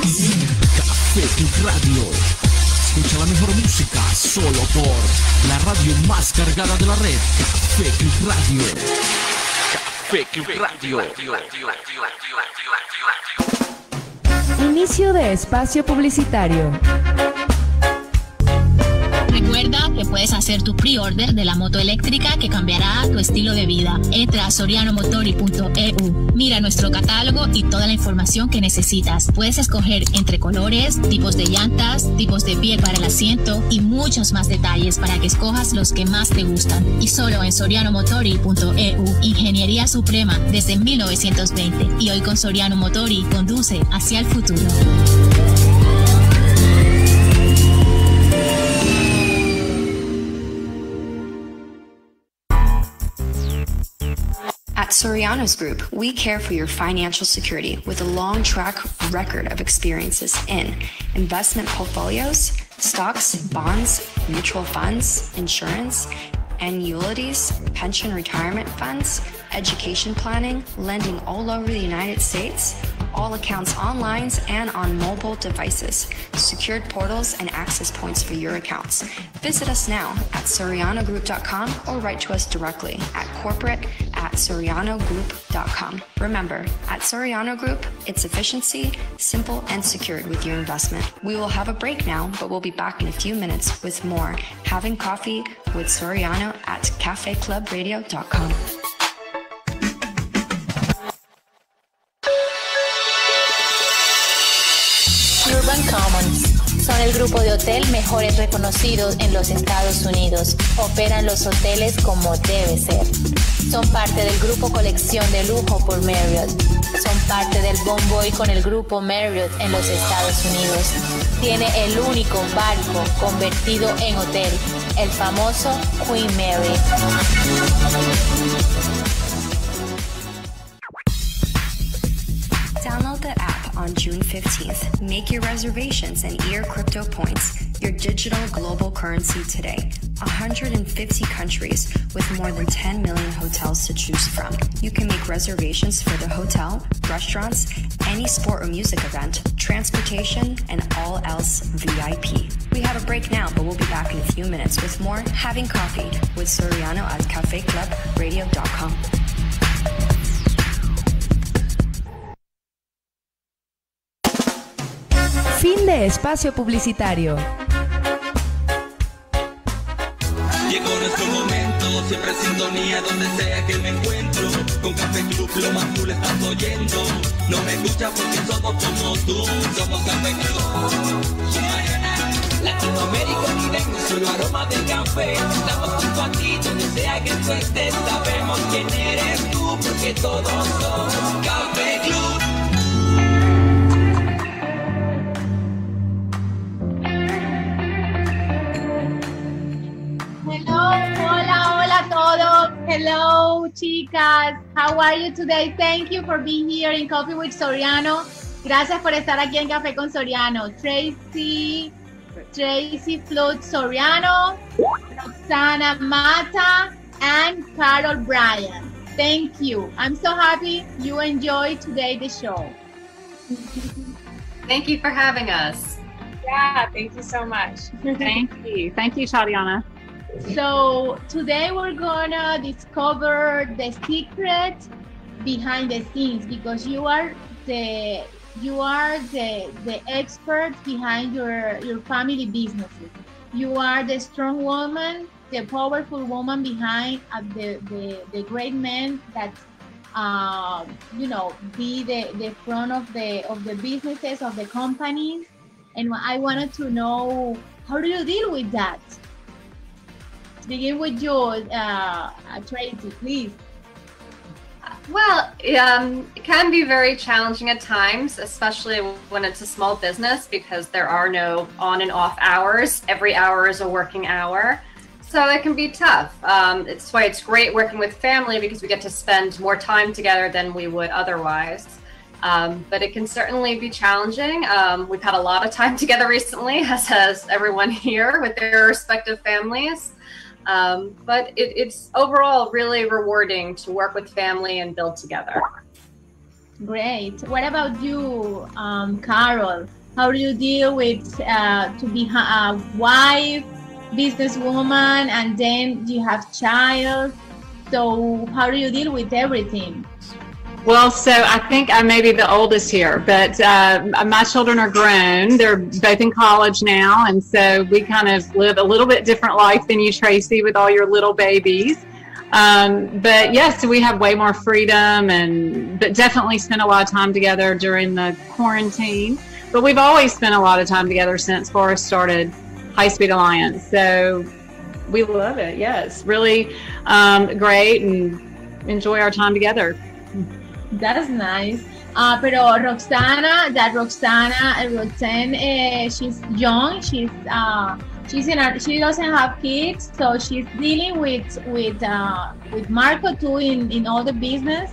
CafeClub Radio. Escucha la mejor música solo por la radio más cargada de la red. CafeClub Radio. CafeClub Radio. Inicio de espacio publicitario. Recuerda que puedes hacer tu pre-order de la moto eléctrica que cambiará tu estilo de vida. Entra a sorianomotori.eu. Mira nuestro catálogo y toda la información que necesitas. Puedes escoger entre colores, tipos de llantas, tipos de pie para el asiento y muchos más detalles para que escojas los que más te gustan. Y solo en sorianomotori.eu. Ingeniería suprema desde 1920. Y hoy con Soriano Motori conduce hacia el futuro. At Soriano Group, we care for your financial security with a long track record of experiences in investment portfolios, stocks, bonds, mutual funds, insurance, annuities, pension retirement funds, education planning, lending all over the United States, all accounts online and on mobile devices, secured portals and access points for your accounts. Visit us now at sorianogroup.com or write to us directly at corporate@sorianogroup.com. Remember, at Soriano Group, it's efficiency, simple and secured with your investment. We will have a break now, but we'll be back in a few minutes with more Having Coffee with Soriano at CafeClubRadio.com. Urban Commons son el grupo de hotel mejores reconocidos en los Estados Unidos. Operan los hoteles como debe ser. Son parte del grupo Colección de Lujo por Marriott. Son parte del Bonvoy con el grupo Marriott en los Estados Unidos. Tiene el único barco convertido en hotel, el famoso Queen Mary. Download the app on June 15th. Make your reservations and earn crypto points, your digital global currency today. 150 countries with more than 10 million hotels to choose from. You can make reservations for the hotel, restaurants, any sport or music event, transportation, and all else VIP. We have a break now, but we'll be back in a few minutes with more Having Coffee with Soriano at CafeClubRadio.com. Fin de espacio publicitario. Llegó nuestro momento, siempre en sintonía donde sea que me encuentro. Con CafeClub lo más cool estás oyendo. No me escuchas porque somos como tú, somos CafeClub. Latinoamérica caribeño, solo aroma de café. Estamos junto a ti donde sea que tú estés. Sabemos quién eres tú porque todos somos CafeClub. Hola a todos. Hello, chicas. How are you today? Thank you for being here in Coffee with Soriano. Gracias por estar aquí en Café con Soriano. Tracey Flood Soriano, Roxanne Matta, and Carol Bryan. Thank you. I'm so happy you enjoyed today the show. Thank you for having us. Yeah, thank you so much. Thank you. Thank you, Soriano. So today we're gonna discover the secret behind the scenes because you are the expert behind your family businesses. You are the strong woman, the powerful woman behind the great men that be the front of the businesses of the companies. And I wanted to know, how do you deal with that? Begin with you, Tracey, please. Well, it can be very challenging at times, especially when it's a small business because there are no on and off hours. Every hour is a working hour. So it can be tough. It's why it's great working with family because we get to spend more time together than we would otherwise. But it can certainly be challenging. We've had a lot of time together recently, as has everyone here with their respective families. But it's overall really rewarding to work with family and build together. Great. What about you, Carol? How do you deal with to be a wife, businesswoman, and then you have child? So how do you deal with everything? Well, so I think I may be the oldest here, but my children are grown. They're both in college now, and so we kind of live a little bit different life than you, Tracey, with all your little babies. But yes, we have way more freedom, but definitely spent a lot of time together during the quarantine. But we've always spent a lot of time together since Forrest started High Speed Alliance. So we love it. Yes, really great, and enjoy our time together. That's nice. Pero Roxanne, she's young. She doesn't have kids, so she's dealing with Marco too in all the business.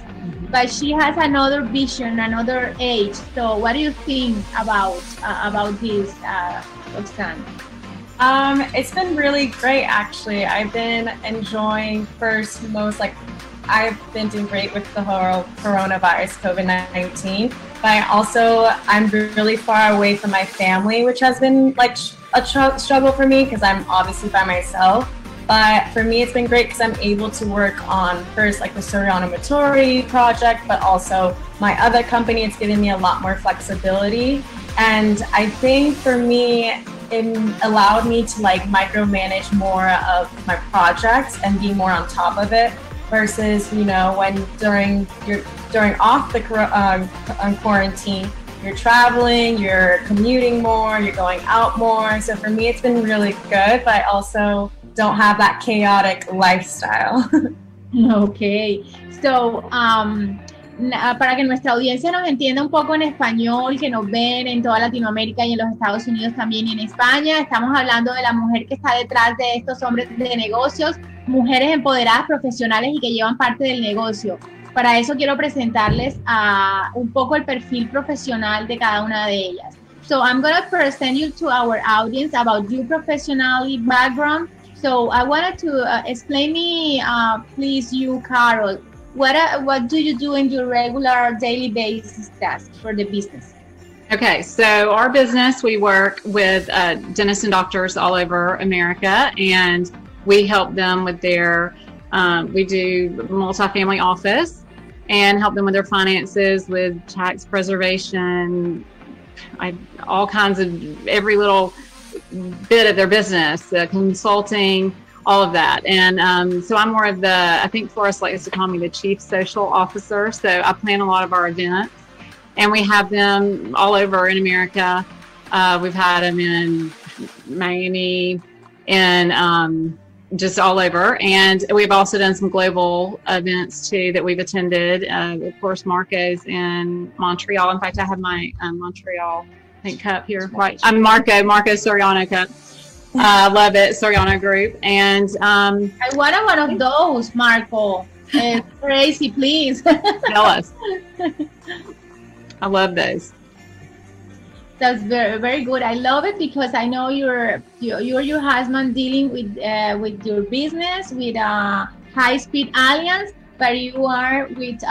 But she has another vision, another age. So what do you think about this, Roxanne? It's been really great, actually. I've been enjoying I've been doing great with the whole coronavirus, COVID-19. But I'm really far away from my family, which has been like a struggle for me because I'm obviously by myself. But for me, it's been great because I'm able to work on first like the Soriano project, but also my other company. It's given me a lot more flexibility. And I think for me, it allowed me to like micromanage more of my projects and be more on top of it versus, when during off the quarantine, you're traveling, you're commuting more, you're going out more. So for me, it's been really good, but I also don't have that chaotic lifestyle. Okay. So, para que nuestra audiencia nos entienda un poco en español, que nos ven en toda Latinoamérica y en los Estados Unidos también y en España, estamos hablando de la mujer que está detrás de estos hombres de negocios, mujeres empoderadas, profesionales y que llevan parte del negocio. Para eso quiero presentarles un poco el perfil profesional de cada una de ellas. So I'm going to present you to our audience about your professional background. So I wanted to explain me, please, you, Carol, what do you do in your regular daily basis tasks for the business? Okay, so our business, we work with dentists and doctors all over America, and we help them with their, we do multifamily office and help them with their finances, with tax preservation, all kinds of, every little bit of their business, consulting, all of that. And so I'm more of I think Forrest likes to call me the chief social officer. So I plan a lot of our events, and we have them all over in America. We've had them in Miami and just all over. And we've also done some global events too that we've attended. Of course, Marco's in Montreal. In fact, I have my Montreal cup here. Right. I'm Marco Soriano cup. I love it, Soriano Group. And I want one of those, Marco. Tracey, please. Tell us. I love those. That's very, very good. I love it because I know you're your husband dealing with your business with High Speed Alliance, but you are with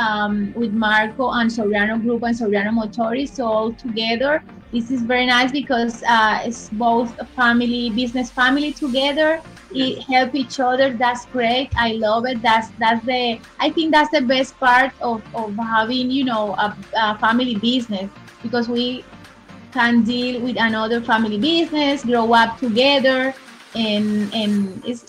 Marco and Soriano Group and Soriano Motores. So all together, this is very nice because it's both a family, business family together. It help each other. That's great. I love it. I think that's the best part of having a family business, because we can deal with another family business, grow up together, and it's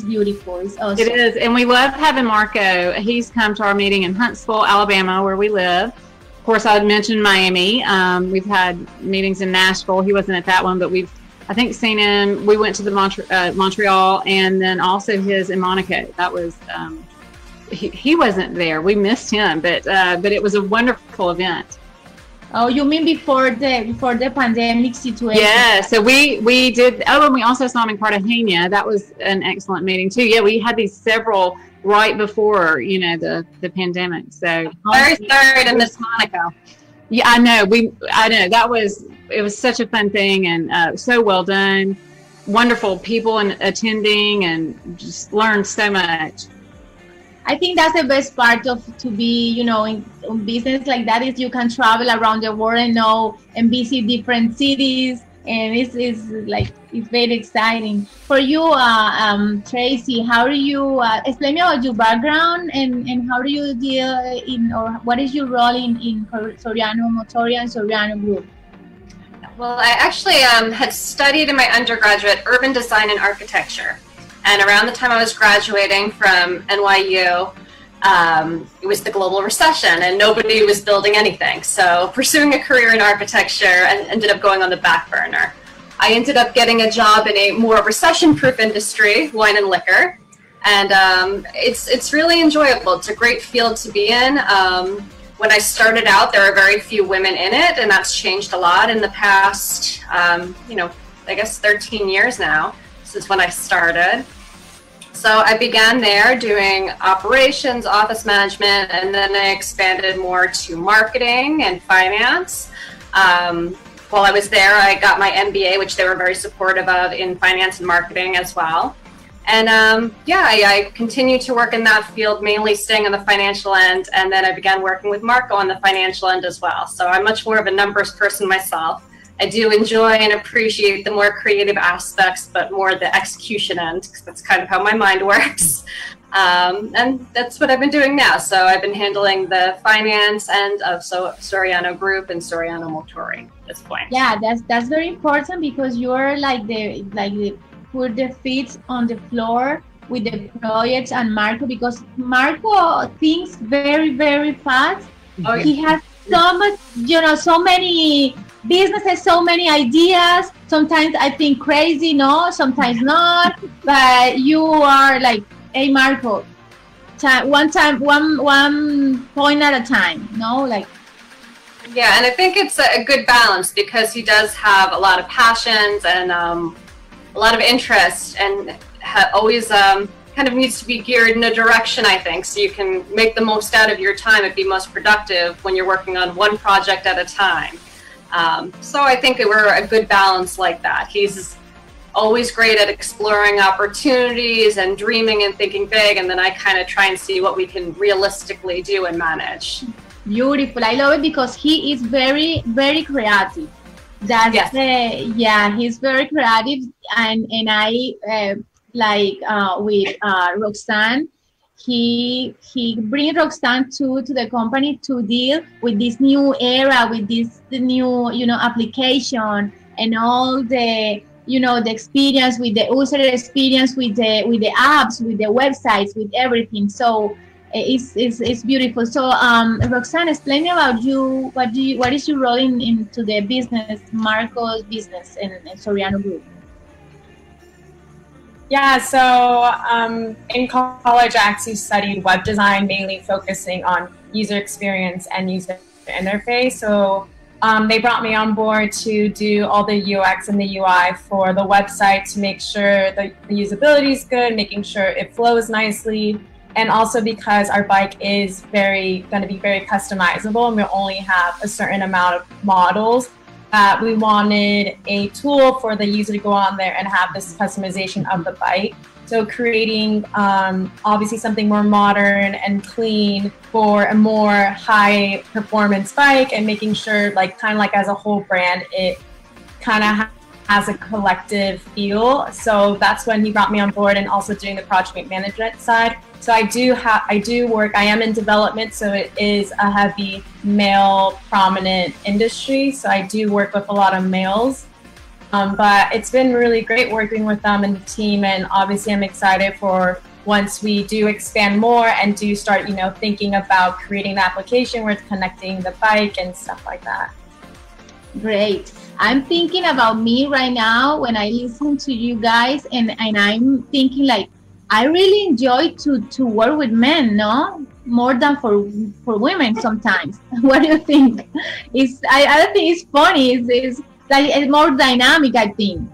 beautiful. It's awesome. It is, and we love having Marco. He's come to our meeting in Huntsville, Alabama, where we live. Of course, I mentioned Miami. We've had meetings in Nashville. He wasn't at that one, but we've, I think, seen him. We went to the Montreal, and then also his in Monaco. That was he wasn't there. We missed him, but it was a wonderful event. Oh, you mean before the pandemic situation? Yeah, so we did. Oh, and we also saw him in Cartagena. That was an excellent meeting too. Yeah, we had these several right before the pandemic. So third in this Monaco. Yeah, I know. It was such a fun thing, and so well done. Wonderful people and attending, and just learned so much. I think that's the best part of to be, you know, in business like that is you can travel around the world and know and visit different cities, and it's like it's very exciting for you. Tracey, how do you explain me about your background and how do you deal in, or what is your role in Soriano Motori and Soriano Group? Well, I actually had studied in my undergraduate urban design and architecture. And around the time I was graduating from NYU, it was the global recession and nobody was building anything. So pursuing a career in architecture and ended up going on the back burner. I ended up getting a job in a more recession-proof industry, wine and liquor. And it's really enjoyable. It's a great field to be in. When I started out, there were very few women in it, and that's changed a lot in the past, you know, I guess 13 years now. Since when I started. So I began there doing operations, office management, and then I expanded more to marketing and finance. While I was there, I got my MBA, which they were very supportive of in finance and marketing as well. And yeah, I continued to work in that field, mainly staying on the financial end, and then I began working with Marco on the financial end as well. So I'm much more of a numbers person myself. I do enjoy and appreciate the more creative aspects, but more the execution end, because that's kind of how my mind works. And that's what I've been doing now. So I've been handling the finance end of Soriano Group and Soriano Motori at this point. Yeah, that's very important because you're like the put the feet on the floor with the projects and Marco, because Marco thinks very, very fast. Oh, yeah. He has so much, you know, so many businesses, so many ideas. Sometimes I think crazy, no, sometimes not. But you are like, hey, Marco, one point at a time, no, like. Yeah, and I think it's a good balance because he does have a lot of passions and a lot of interest, and always kind of needs to be geared in a direction, I think, so you can make the most out of your time and be most productive when you're working on one project at a time. So I think we're a good balance like that. He's always great at exploring opportunities and dreaming and thinking big, and then I kind of try and see what we can realistically do and manage. Beautiful. I love it because he is very, very creative. That's yes. Yeah, he's very creative, and I with Roxanne, he brings Roxanne to the company to deal with this new era, with the new, you know, application and all the, you know, the experience with the user experience, with the apps, with the websites, with everything. So it's beautiful. So Roxanne, explain me about you. What is your role into the business, Marco's business in Soriano Group? Yeah, so in college, I actually studied web design, mainly focusing on user experience and user interface. So they brought me on board to do all the UX and the UI for the website to make sure the usability is good, making sure it flows nicely, and also because our bike is going to be very customizable and we only have a certain amount of models. We wanted a tool for the user to go on there and have this customization of the bike. So creating obviously something more modern and clean for a more high performance bike, and making sure kind of as a whole brand, it kind of has a collective feel. So that's when he brought me on board, and also doing the project management side. So I am in development, so it is a heavy male prominent industry. So I do work with a lot of males, but it's been really great working with them and the team. And obviously I'm excited for once we do expand more and do start, thinking about creating the application where it's connecting the bike and stuff like that. Great. I'm thinking about me right now when I listen to you guys, and I'm thinking I really enjoy to work with men, no? More than for women sometimes. What do you think? I don't think it's funny. It's more dynamic, I think.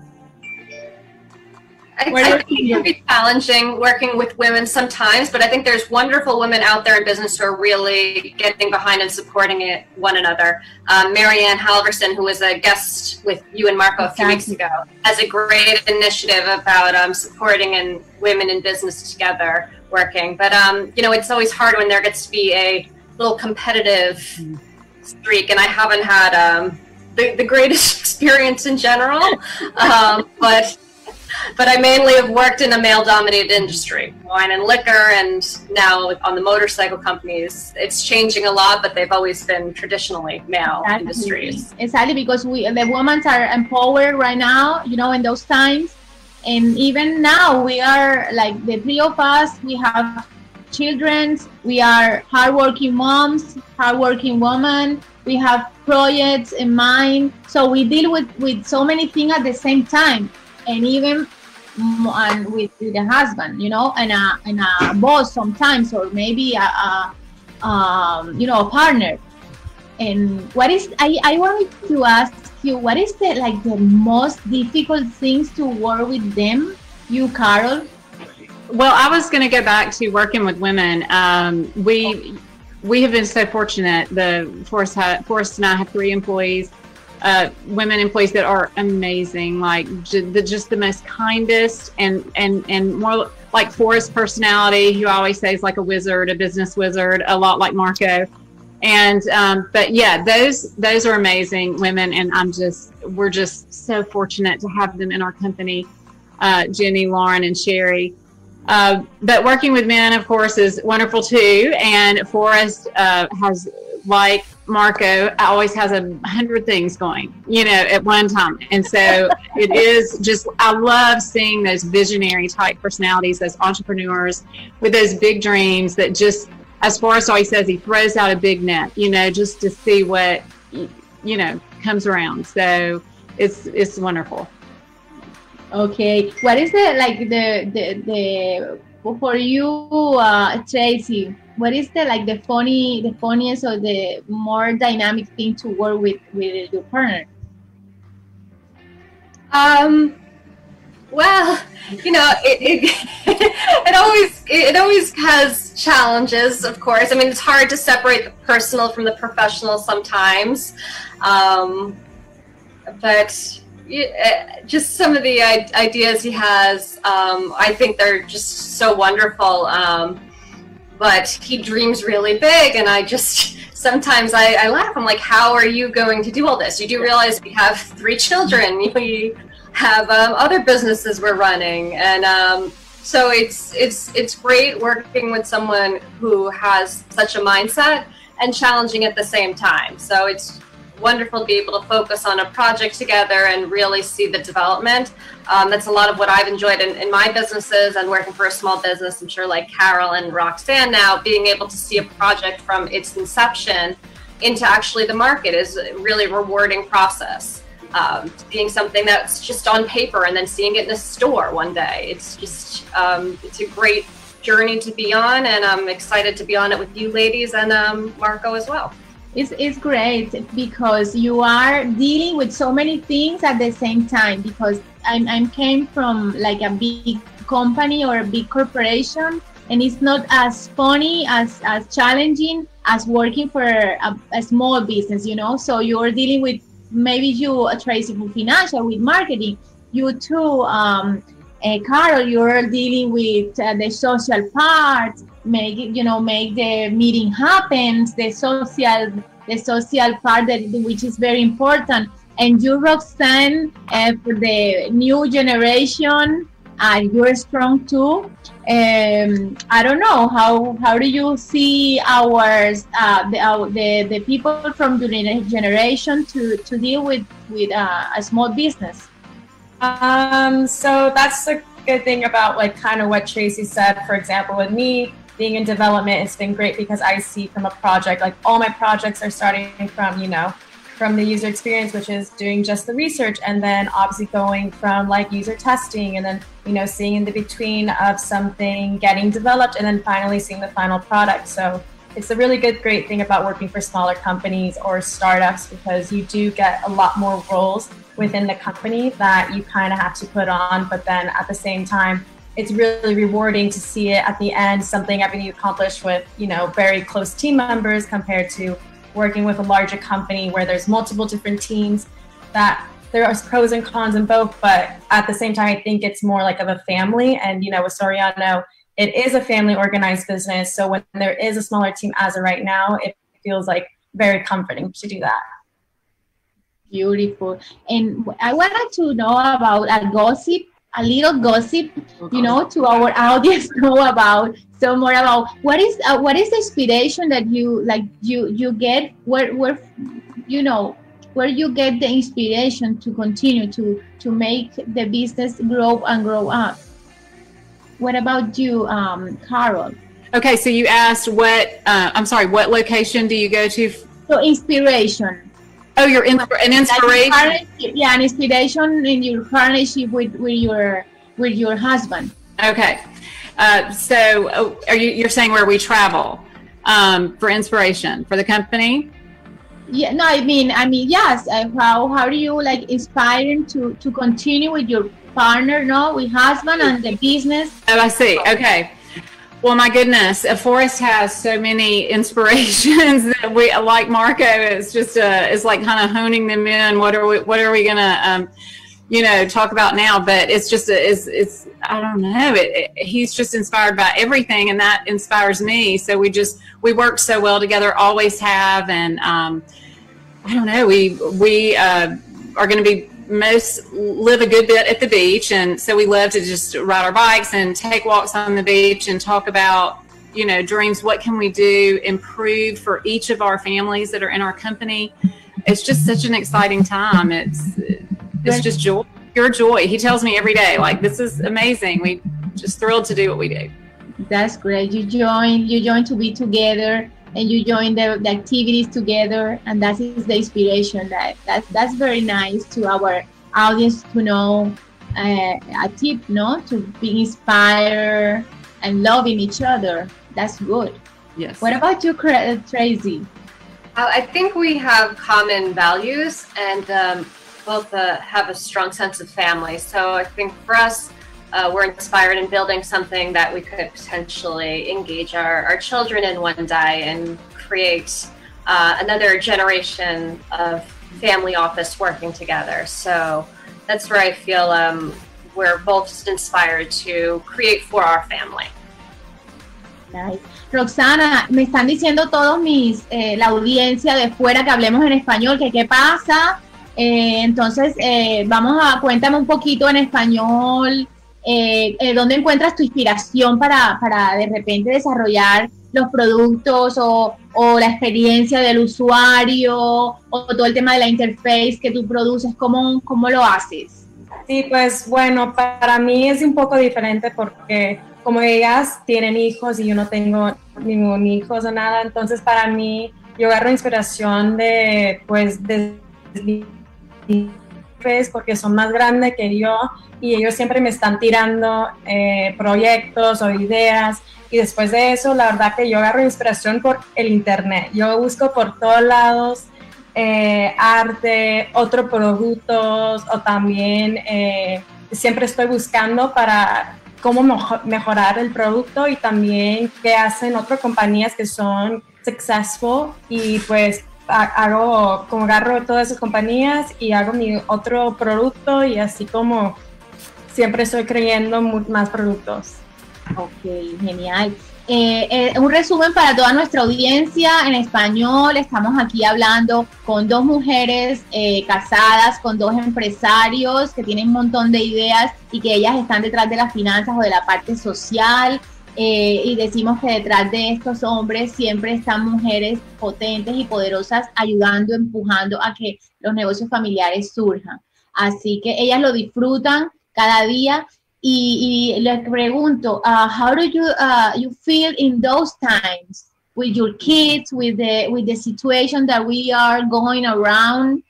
I think it can be challenging working with women sometimes, but I think there's wonderful women out there in business who are really getting behind and supporting one another. Marianne Halverson, who was a guest with you and Marco a few weeks ago, has a great initiative about supporting women in business together. working. But, you know, it's always hard when there gets to be a little competitive streak, and I haven't had the greatest experience in general, but I mainly have worked in a male-dominated industry, wine and liquor, and now on the motorcycle companies. It's changing a lot, but they've always been traditionally male industries. Exactly, because the women are empowered right now, you know, in those times. And even now, we are like the three of us, we have children, we are hardworking moms, hardworking women, we have projects in mind. So we deal with so many things at the same time. And even with the husband, you know, and a boss sometimes, or maybe a partner. And what is I wanted to ask you, what is the most difficult things to work with them, you, Carol? Well, I was going to go back to working with women. We have been so fortunate. Forrest and I have 3 employees. Women employees that are amazing, like just the most kindest and more like Forrest's personality, who I always say is like a wizard, a business wizard, a lot like Marco. And but yeah, those are amazing women, and we're just so fortunate to have them in our company, Jenny, Lauren, and Sherry. But working with men, of course, is wonderful too. And Forrest has, like Marco, always has 100 things going, you know, at one time. And so it is just, I love seeing those visionary type personalities, those entrepreneurs with those big dreams that just, as Forrest always says, he throws out a big net, you know, just to see what, you know, comes around. So it's wonderful. Okay. What is the for you, Tracey, what is the funniest or the more dynamic thing to work with your partner? Well, you know, it always has challenges, of course. I mean, it's hard to separate the personal from the professional sometimes, but just some of the ideas he has, I think they're just so wonderful. But he dreams really big, and sometimes I laugh. I'm like, how are you going to do all this? You do realize we have 3 children. We have other businesses we're running, and so it's great working with someone who has such a mindset and challenging at the same time. So it's wonderful to be able to focus on a project together and really see the development. That's a lot of what I've enjoyed in my businesses and working for a small business. I'm sure like Carol and Roxanne now, being able to see a project from its inception into actually the market is a really rewarding process. Being something that's just on paper and then seeing it in a store one day. It's just, it's a great journey to be on, and I'm excited to be on it with you ladies and Marco as well. It's great because you are dealing with so many things at the same time, because I came from like a big company or a big corporation, and it's not as funny, as challenging as working for a small business, you know. So you're dealing with, maybe you, Tracey, with financial, with marketing. You too, Carol, you're dealing with the social part, make the meeting happen, the social part which is very important. And you, Roxanne, for the new generation, you're strong too. I don't know, how do you see the people from your generation to deal with a small business? So that's the good thing about like kind of what Tracey said. For example, with me being in development, it's been great because I see from a project, like all my projects are starting from, you know, from the user experience, which is doing just the research, and then obviously going from like user testing, and then, you know, seeing in the between of something getting developed, and then finally seeing the final product. So it's a really great thing about working for smaller companies or startups, because you do get a lot more roles within the company that you kind of have to put on, but then at the same time, it's really rewarding to see it at the end, something you accomplished with, you know, very close team members, compared to working with a larger company where there's multiple different teams. That there are pros and cons in both, but at the same time, I think it's more like of a family. And, you know, with Soriano, it is a family organized business. So when there is a smaller team as of right now, it feels like very comforting to do that. Beautiful. And I wanted to know about a little gossip, you know, to our audience know about some more about what is the inspiration that you like you get where you know where you get the inspiration to continue to make the business grow and grow up. What about you, Carol? Okay, so you asked what what location do you go to? So inspiration. Oh, an inspiration. Yeah, an inspiration in your partnership with your husband. Okay, so you're saying where we travel for inspiration for the company? Yeah, no, I mean yes. How do you like inspire to continue with your partner, no, with husband and the business? Oh, I see. Okay. Well, my goodness, Forrest has so many inspirations that we, like Marco, it's just it's like kind of honing them in. What are we gonna talk about now? But it's just it's I don't know. He's just inspired by everything, and that inspires me. So we work so well together, always have, and I don't know. We are going to live a good bit at the beach, and so we love to just ride our bikes and take walks on the beach and talk about dreams. What can we do, improve for each of our families that are in our company? It's just such an exciting time. It's just joy, pure joy. He tells me every day, like, this is amazing. We just thrilled to do what we do. That's great. You join to be together, and you join the activities together, and that is the inspiration. That's very nice to our audience to know a tip, no, to be inspired and loving each other. That's good. Yes. What about you, Tracey? I think we have common values and both have a strong sense of family. So I think for us, we're inspired in building something that we could potentially engage our children in one day and create another generation of family office working together. So that's where I feel we're both inspired to create for our family. Nice. Roxana, me están diciendo todos la audiencia de fuera que hablemos en español, que qué pasa. Entonces, cuéntame un poquito en español. ¿Dónde encuentras tu inspiración para de repente desarrollar los productos o la experiencia del usuario o todo el tema de la interface que tú produces? ¿Cómo lo haces? Sí, pues bueno, para mí es un poco diferente porque como ellas tienen hijos y yo no tengo ningún hijo o nada, entonces para mí yo agarro inspiración de porque son más grandes que yo y ellos siempre me están tirando proyectos o ideas, y después de eso la verdad que yo agarro inspiración por el internet. Yo busco por todos lados arte, otros productos, o también siempre estoy buscando para cómo mejorar el producto y también qué hacen otras compañías que son successful, y pues agarro todas esas compañías y hago mi otro producto, y así como siempre estoy creyendo más productos. Ok, genial. Un resumen para toda nuestra audiencia en español. Estamos aquí hablando con dos mujeres casadas, con dos empresarios que tienen un montón de ideas y que ellas están detrás de las finanzas o de la parte social. Y decimos que detrás de estos hombres siempre están mujeres potentes y poderosas ayudando, empujando a que los negocios familiares surjan. Así que ellas lo disfrutan cada día. Y les pregunto, how do you feel in those times with your kids, with the situation that we are going around?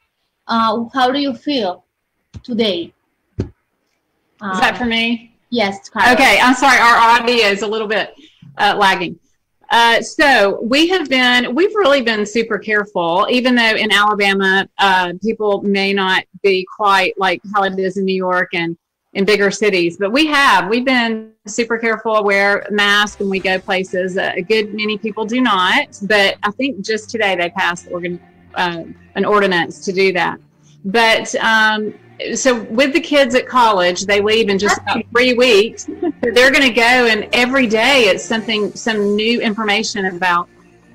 How do you feel today? Is that for me? Yes, Carol. Okay, I'm sorry, our audio is a little bit lagging. So we've really been super careful, even though in Alabama, people may not be quite like how it is in New York and in bigger cities, but we've been super careful, wear masks when we go places. A good many people do not, but I think just today they passed an ordinance to do that. But so with the kids at college, they leave in just about 3 weeks. They're going to go, and every day it's some new information about,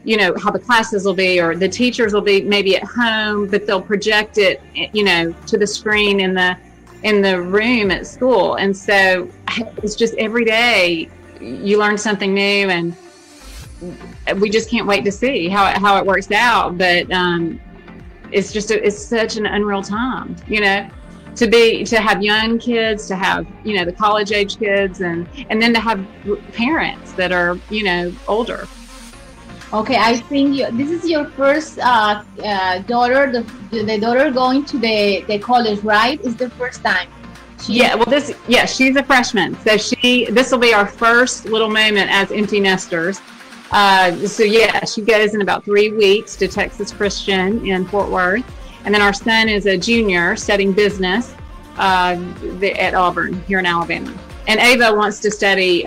you know, how the classes will be, or the teachers will be maybe at home, but they'll project it, you know, to the screen in the room at school. And so it's just every day you learn something new, and we just can't wait to see how it works out. But it's such an unreal time, you know, to have young kids, to have, you know, the college age kids, and then to have parents that are, you know, older. Okay, I think this is your first daughter, the daughter going to the college, right? It's the first time. She's a freshman, so this will be our first little moment as empty nesters. So yeah, she goes in about 3 weeks to Texas Christian in Fort Worth, and then our son is a junior studying business at Auburn here in Alabama. And Ava wants to study.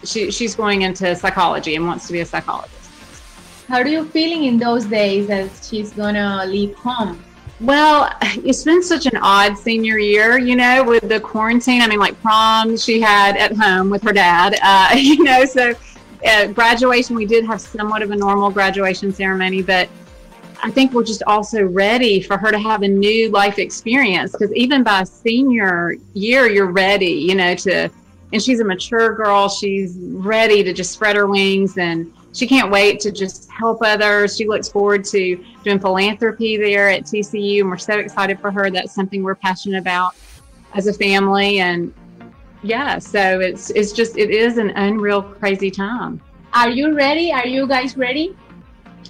She's going into psychology and wants to be a psychologist. How are you feeling in those days as she's gonna leave home? Well, it's been such an odd senior year, you know, with the quarantine. I mean, like prom she had at home with her dad, you know, so graduation, we did have somewhat of a normal graduation ceremony, but I think we're just also ready for her to have a new life experience, because even by senior year, you're ready, you know, and she's a mature girl. She's ready to just spread her wings, and she can't wait to just help others. She looks forward to doing philanthropy there at TCU, and we're so excited for her. That's something we're passionate about as a family. And yeah, so it is an unreal crazy time. Are you ready? Are you guys ready?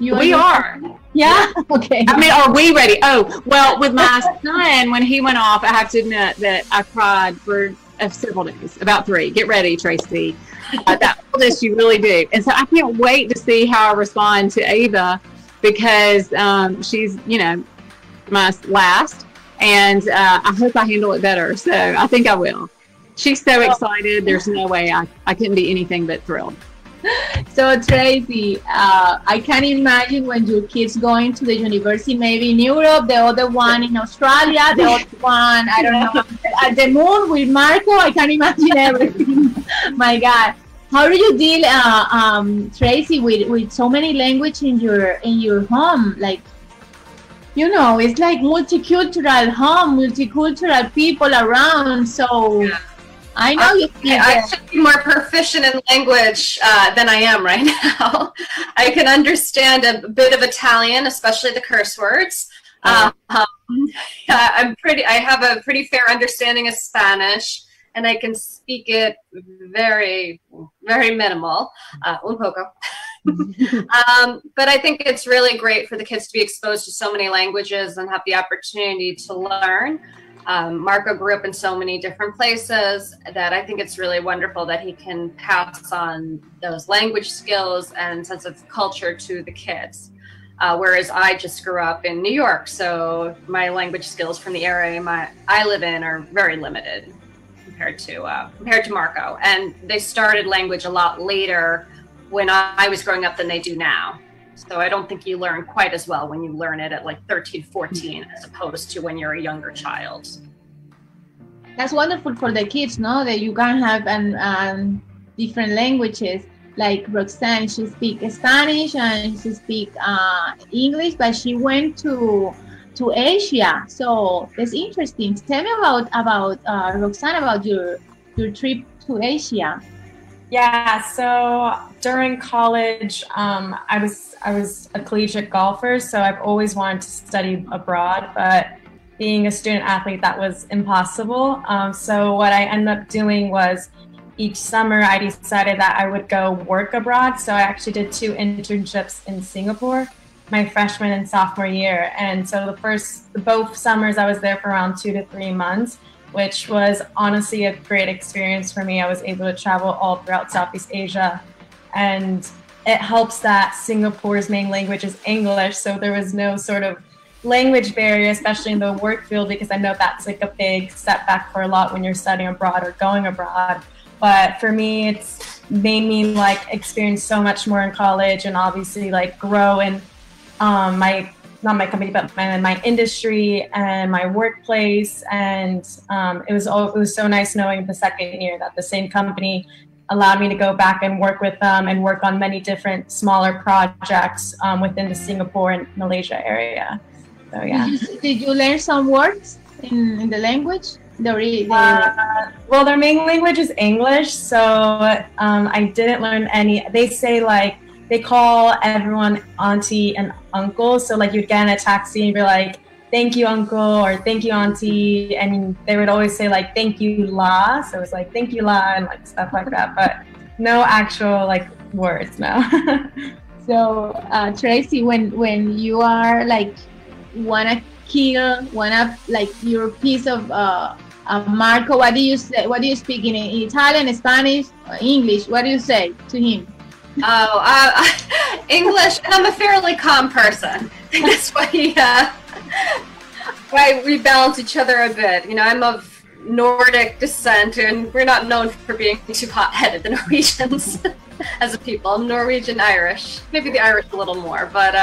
We are. Yeah? Okay. I mean, are we ready? Oh, well, with my son, when he went off, I have to admit that I cried for several days, about 3. Get ready, Tracey. That oldest, you really do. And so I can't wait to see how I respond to Ava, because she's, you know, my last, and I hope I handle it better. So I think I will. She's so excited. There's no way I couldn't be anything but thrilled. So Tracey, I can imagine when your kids going to the university, maybe in Europe, the other one in Australia, the other one, I don't know, at the moon with Marco. I can imagine everything. My God. How do you deal, Tracey, with so many languages in your home? Like, you know, it's like multicultural home, multicultural people around. So I know I should be more proficient in language than I am right now. I can understand a bit of Italian, especially the curse words. I have a pretty fair understanding of Spanish, and I can speak it very, very minimal, un poco. But I think it's really great for the kids to be exposed to so many languages and have the opportunity to learn. Marco grew up in so many different places that I think it's really wonderful that he can pass on those language skills and sense of culture to the kids. Whereas I just grew up in New York, so my language skills from the area I live in are very limited compared to Marco. And they started language a lot later when I was growing up than they do now. So I don't think you learn quite as well when you learn it at like 13, 14, as opposed to when you're a younger child. That's wonderful for the kids, no? That you can have different languages. Like Roxanne, she speaks Spanish and she speaks English, but she went to Asia. So that's interesting. Tell me about Roxanne, about your trip to Asia. Yeah, so during college, I was a collegiate golfer, so I've always wanted to study abroad, but being a student athlete, that was impossible. So what I ended up doing was each summer I decided that I would go work abroad. So I actually did 2 internships in Singapore, my freshman and sophomore year. And so both summers I was there for around 2 to 3 months, which was honestly a great experience for me. I was able to travel all throughout Southeast Asia, and it helps that Singapore's main language is English, so there was no sort of language barrier, especially in the work field, because I know that's like a big setback for a lot when you're studying abroad or going abroad. But for me, it's made me like experience so much more in college, and obviously like grow in my not my company, but my industry and my workplace. And it was so nice knowing the second year that the same company allowed me to go back and work with them and work on many different smaller projects within the Singapore and Malaysia area. So yeah. Did you learn some words in the language? Well, their main language is English, so I didn't learn any. They say like, they call everyone auntie and uncle. So like you'd get in a taxi and be like, thank you, uncle, or thank you, auntie. And they would always say like, thank you, la. So it was like, thank you, la, and like stuff like that. But no actual like words, no. So Tracey, when you are like, wanna kill like your piece of Marco, what do you say? What do you speak in Italian, Spanish, English? What do you say to him? English, and I'm a fairly calm person. That's why we balance each other a bit. You know, I'm of Nordic descent, and we're not known for being too hot-headed, the Norwegians, as a people. I'm Norwegian Irish, maybe the Irish a little more, but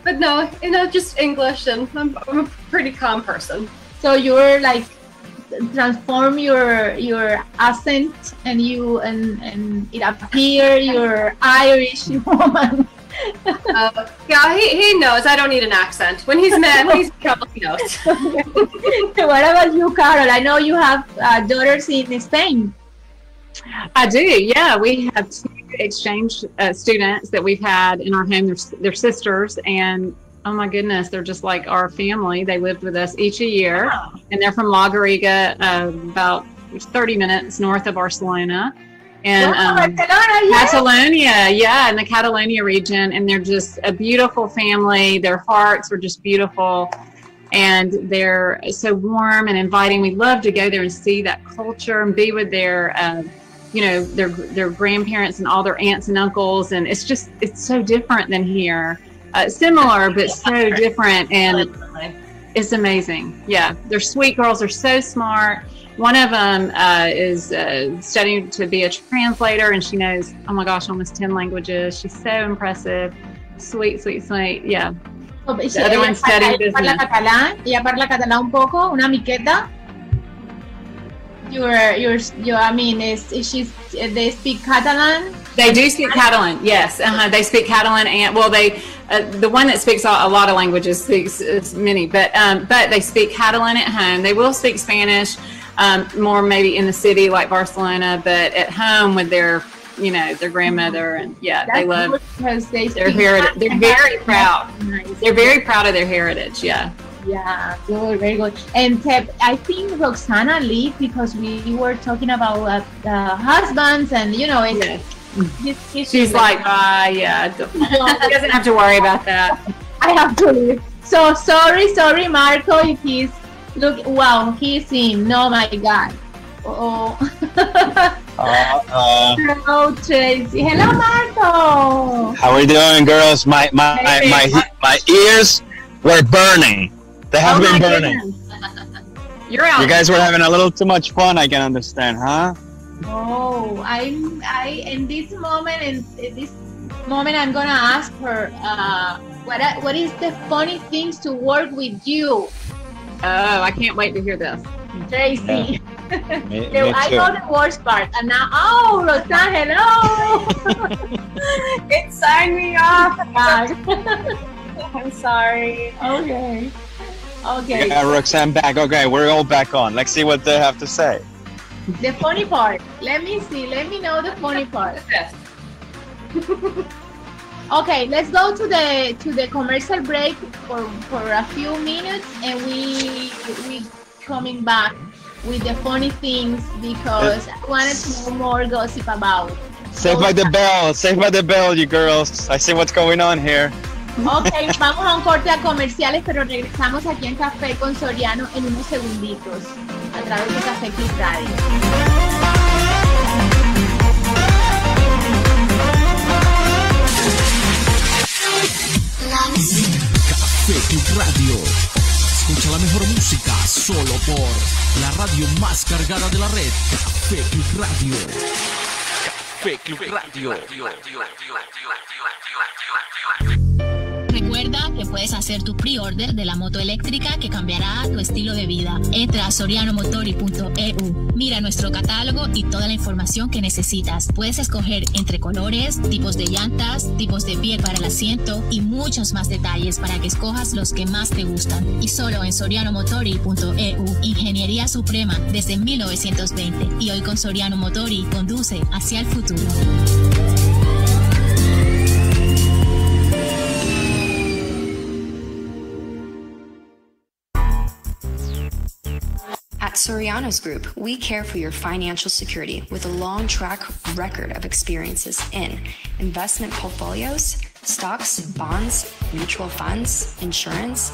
no, you know, just English, and I'm a pretty calm person. So you're like transform your accent, and you and it appear you're Irish woman. Yeah, he knows I don't need an accent. When he's mad, when he's in trouble, he knows. What about you, Carol? I know you have daughters in Spain. I do, yeah. We have 2 exchange students that we've had in our home. They're sisters, and oh my goodness, they're just like our family. They lived with us each a year, and they're from La Garriga, about 30 minutes north of Barcelona. And Catalonia, yeah, in the Catalonia region. And they're just a beautiful family. Their hearts are just beautiful, and they're so warm and inviting. We love to go there and see that culture and be with their you know, their grandparents and all their aunts and uncles. And it's so different than here. Similar, but so different, and it's amazing. Yeah, they're sweet girls. They're so smart. One of them is studying to be a translator, and she knows, oh my gosh, almost 10 languages. She's so impressive. Sweet, sweet, sweet. Yeah. The other one's studying business. Ella parla catalán un poco, una miqueta. I mean, they speak Catalan? They do speak Catalan, yes. They speak Catalan, and well, the one that speaks a lot of languages speaks many, but they speak Catalan at home. They will speak Spanish, more maybe in the city like Barcelona, but at home with their, you know, their grandmother, and yeah, that's they love their heritage. They're very proud. They're very proud of their heritage. Yeah. Yeah, good, very good. And I think Roxana left because we were talking about husbands, and you know, she's like, yeah, he doesn't have to worry about that. I have to leave. So sorry, Marco. If he's he's in. No, my God. Hello, Tracey. Hello, Marco. How are you doing, girls? My ears were burning. They have been burning. You're out. You guys were having a little too much fun, I can understand, huh? Oh, in this moment, I'm gonna ask her, what is the funny things to work with you? Oh, I can't wait to hear this. Tracey. Yeah. Me I know the worst part, and now, Roxanne, hello. It signed me off. I'm sorry. Okay. Yeah, Roxanne back. Okay, we're all back on. Let's see what they have to say. The funny part. Let me see. Let me know the funny part. Okay, let's go to the commercial break for a few minutes, and we coming back with the funny things because I wanted to know more gossip about. Saved by the bell, you girls. I see what's going on here. Ok, vamos a un corte a comerciales, pero regresamos aquí en Café con Soriano en unos segunditos a través de CafeClub Radio. CafeClub Radio. Escucha la mejor música solo por la radio más cargada de la red. CafeClub Radio. CafeClub Radio. Recuerda que puedes hacer tu pre-order de la moto eléctrica que cambiará tu estilo de vida. Entra a sorianomotori.eu, mira nuestro catálogo y toda la información que necesitas. Puedes escoger entre colores, tipos de llantas, tipos de piel para el asiento y muchos más detalles para que escojas los que más te gustan. Y solo en sorianomotori.eu, ingeniería suprema desde 1920. Y hoy con Soriano Motori conduce hacia el futuro. At Soriano Group, we care for your financial security with a long track record of experiences in investment portfolios, stocks, bonds, mutual funds, insurance,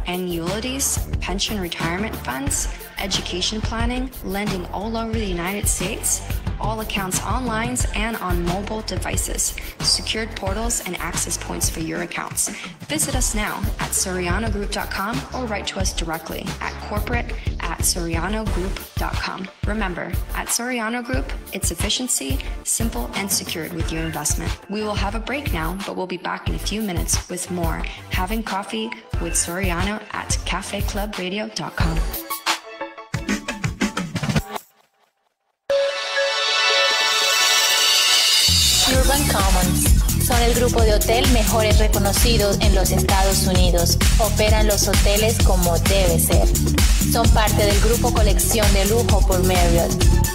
annuities, pension retirement funds, education planning, lending all over the United States, all accounts online and on mobile devices, secured portals and access points for your accounts. Visit us now at sorianogroup.com or write to us directly at corporate@sorianogroup.com. Remember, at Soriano Group, it's efficiency, simple, and secured with your investment. We will have a break now, but we'll be back in a few minutes with more Having Coffee with Soriano at CafeClubradio.com. Urban Commons son el grupo de hotel mejores reconocidos en los Estados Unidos. Operan los hoteles como debe ser. Son parte del grupo colección de lujo por Marriott.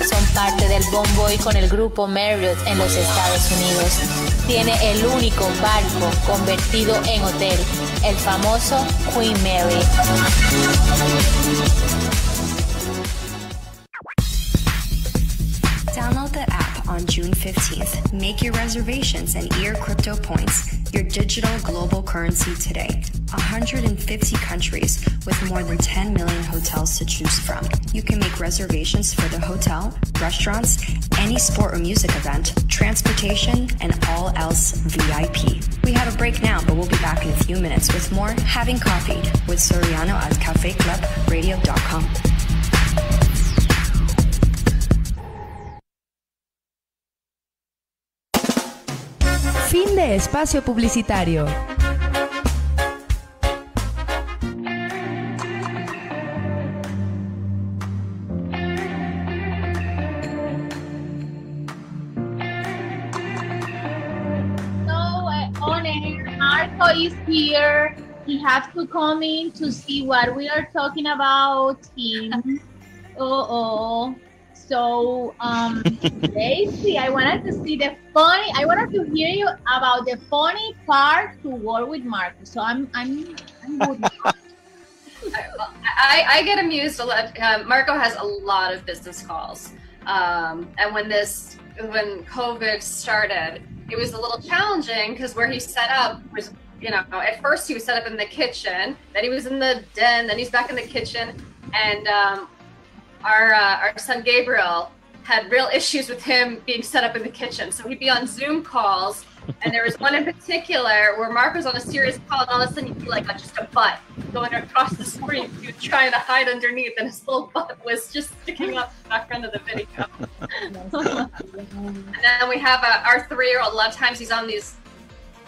Son parte del Bonvoy con el grupo Marriott en los Estados Unidos. Tiene el único barco convertido en hotel, el famoso Queen Mary. Download the app on June 15th. Make your reservations and earn crypto points, your digital global currency today. 150 countries with more than 10 million hotels to choose from. You can make reservations for the hotel, restaurants, any sport or music event, transportation, and all else VIP. We have a break now, but we'll be back in a few minutes with more Having Coffee with Soriano at CafeClubradio.com. Fin de espacio publicitario. On air, Marco is here. He has to come in to see what we are talking about. So, Tracey, I wanted to hear you about the funny part to work with Marco. So I'm good now. I get amused a lot. Marco has a lot of business calls. And when COVID started, it was a little challenging because where he set up was, at first he was set up in the kitchen, then he was in the den, then he's back in the kitchen. And our son Gabriel had real issues with him being set up in the kitchen. So he'd be on Zoom calls, and there was one in particular where Mark was on a serious call, and all of a sudden you'd be like just a butt going across the screen. He was trying to hide underneath, and his little butt was just sticking up the background of the video. And then we have our 3-year-old. A lot of times he's on these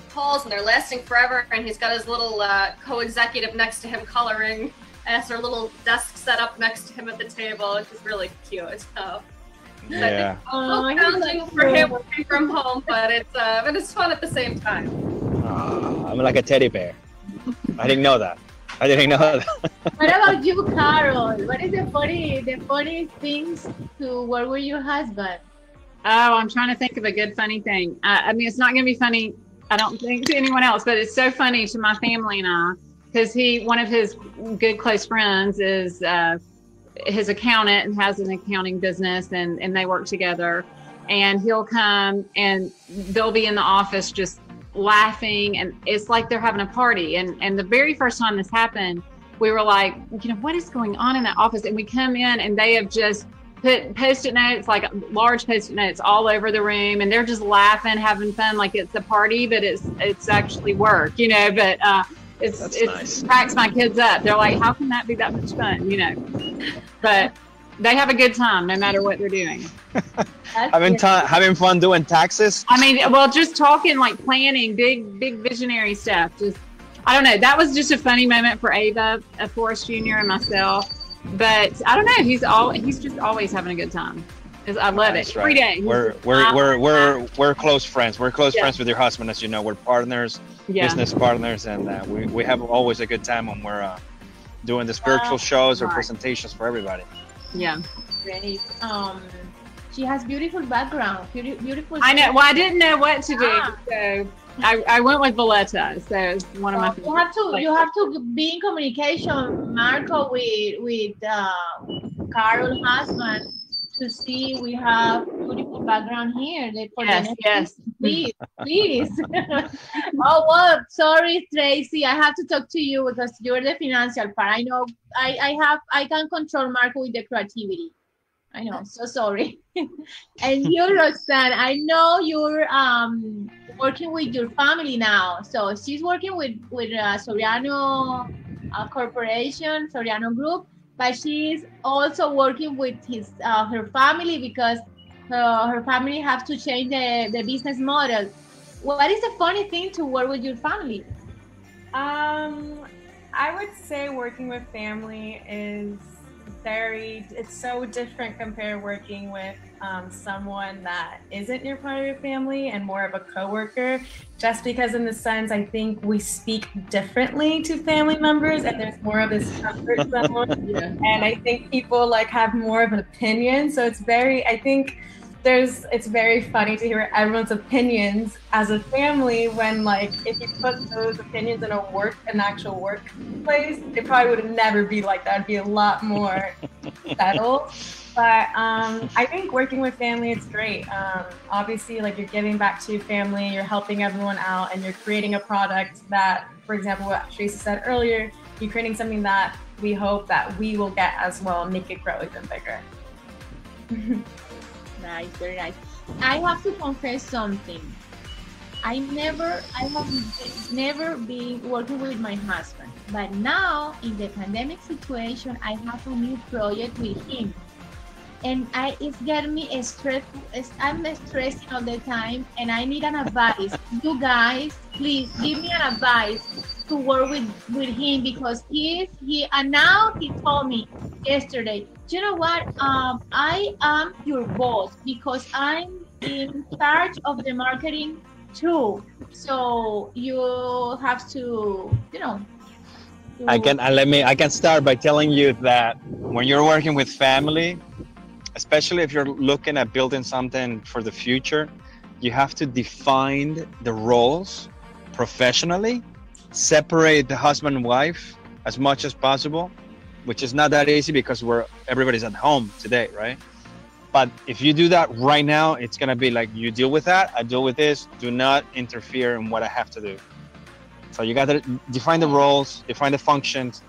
calls, and they're lasting forever, and he's got his little co-executive next to him coloring. Has her little desk set up next to him at the table, which is really cute. So, yeah. Challenging for him working from home, but it's fun at the same time. I'm like a teddy bear. I didn't know that. What about you, Carol? What is the funny things to work with your husband? Oh, I'm trying to think of a good funny thing. I mean, it's not going to be funny, I don't think, to anyone else, but it's so funny to my family and I. Because one of his good close friends is his accountant and has an accounting business, and they work together. And he'll come and they'll be in the office just laughing, and it's like they're having a party. And the very first time this happened, we were like, what is going on in that office? And we come in and they have just put Post-it notes, like large Post-it notes all over the room, and they're just laughing, having fun, like it's a party, but it's actually work, but It nice. Cracks my kids up. They're like, how can that be that much fun? But they have a good time no matter what they're doing. Having fun doing taxes? I mean, well, just talking, like planning, big visionary stuff, just I don't know. That was just a funny moment for Ava, Forrest Jr. and myself. But I don't know. He's just always having a good time. I love it. Right. Every day. We're close friends. We're close friends with your husband, as you know. We're partners, business partners, and we have always a good time when we're doing the spiritual shows or presentations for everybody. Yeah. Great. She has beautiful background. Beautiful. I know. Well, I didn't know what to do, so I went with Valletta. So it's one of my favorites. You have to be in communication, Marco, with Carol's husband, to see we have beautiful background here. Yes. Please. Oh, well, sorry, Tracey. I have to talk to you because you're the financial part. I know I can control Marco with the creativity. I know, so sorry. And you, Roxanne, I know you're working with your family now. So she's working with Soriano Corporation, Soriano Group, but she's also working with her family because her family have to change the business model. What is the funny thing to work with your family? I would say working with family is it's so different compared to working with someone that isn't your part of your family and more of a coworker, just because in the sense I think we speak differently to family members and there's more of this comfort zone. And I think people have more of an opinion, so it's very funny to hear everyone's opinions as a family when if you put those opinions in an actual workplace, it probably would never be like that. It'd be a lot more settled. But I think working with family, it's great. Obviously, you're giving back to your family, you're helping everyone out, and you're creating a product that, for example, what Tracey said earlier, you're creating something that we hope that we will get as well and make it grow even bigger. Nice, very nice. I have to confess something. I have never been working with my husband, but now in the pandemic situation, I have a new project with him, and it's getting me stressed. I'm stressing all the time, and I need an advice. You guys, please give me an advice to work with him because and now he told me yesterday, you know what, I am your boss because I'm in charge of the marketing too, so you have to I can start by telling you that when you're working with family, especially if you're looking at building something for the future, you have to define the roles professionally, separate the husband and wife as much as possible, which is not that easy because everybody's at home today, right? But if you do that right now, it's gonna be you deal with that, I deal with this, do not interfere in what I have to do. So you gotta define the roles, define the functions,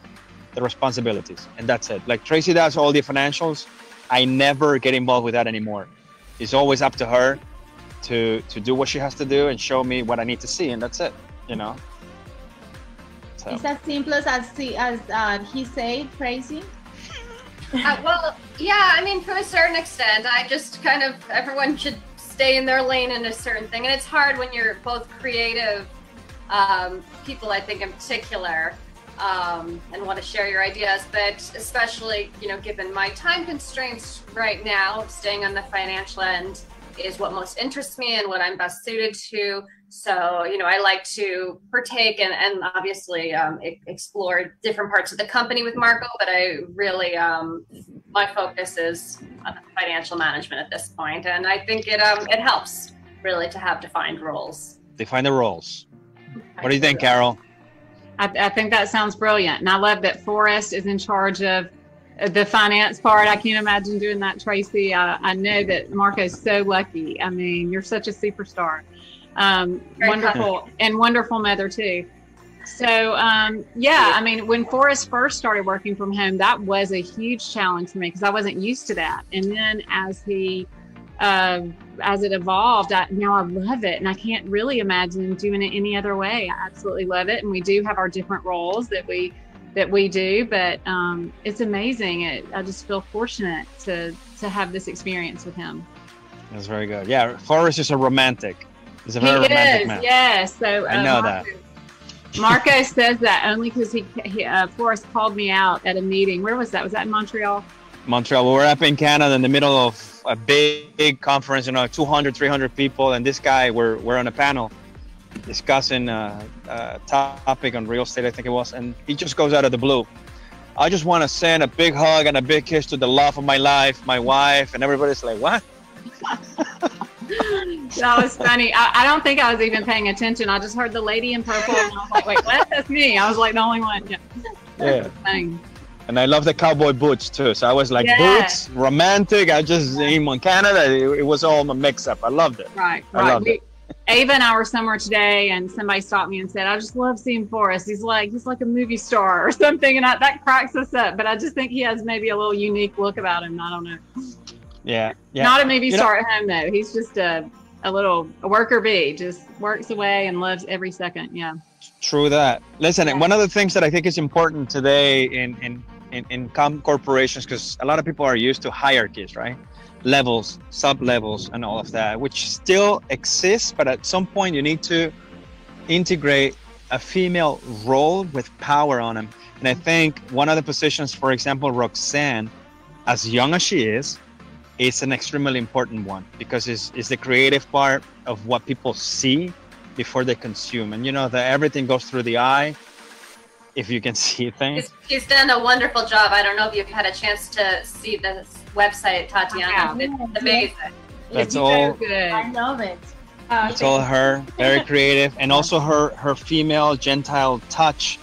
the responsibilities, and that's it. Tracey does all the financials, I never get involved with that anymore. It's always up to her to do what she has to do and show me what I need to see, and that's it, So. It's as simple as he said, Tracey? Well, yeah, I mean, to a certain extent, I just everyone should stay in their lane in a certain thing. And it's hard when you're both creative people, I think in particular, and want to share your ideas, but especially, given my time constraints right now, staying on the financial end is what most interests me and what I'm best suited to. So, I like to partake and obviously explore different parts of the company with Marco, but I really, my focus is on financial management at this point. And I think it helps really to have defined roles. Define the roles. What do you think, Carol? I think that sounds brilliant. And I love that Forrest is in charge of the finance part. I can't imagine doing that, Tracey. I know that Marco's so lucky. I mean, you're such a superstar. Wonderful and wonderful mother too. So, I mean, when Forrest first started working from home, that was a huge challenge for me because I wasn't used to that. And then as it evolved, now I love it. And I can't really imagine doing it any other way. I absolutely love it. And we do have our different roles that we do, but it's amazing. I just feel fortunate to have this experience with him. That's very good. Yeah, Forrest is a romantic. He's a very romantic man. Yes. So I know that. Marco says that only because Forrest called me out at a meeting. Where was that? Was that in Montreal? Montreal. We were up in Canada in the middle of a big conference, 200, 300 people. And this guy, we're on a panel discussing a topic on real estate, I think it was. And he just goes out of the blue. I just want to send a big hug and a big kiss to the love of my life, my wife. And everybody's like, what? That was funny. I don't think I was even paying attention. I just heard the lady in purple and I was like, wait, what? That's me. I was like the only one. Yeah. And I love the cowboy boots too. So I was like, boots, romantic. In Canada, it was all a mix up. I loved it. Right. I loved it. Ava and I were somewhere today and somebody stopped me and said, I just love seeing Forrest. He's like a movie star or something. And that cracks us up. But I just think he has maybe a little unique look about him. I don't know. Yeah. Not a movie star at home though. He's just a worker bee, just works away and loves every second. Yeah. True that. Listen, one of the things that I think is important today in corporations, because a lot of people are used to hierarchies, right? Levels, sub-levels, and all of that, which still exists, but at some point you need to integrate a female role with power on them. And I think one of the positions, for example, Roxanne, as young as she is an extremely important one, because it's the creative part of what people see before they consume. And that everything goes through the eye, if you can see things. He's done a wonderful job. I don't know if you've had a chance to see the website, Tatiana. It's amazing. That's all good. I love it. It's all her, very creative, and also her female Gentile touch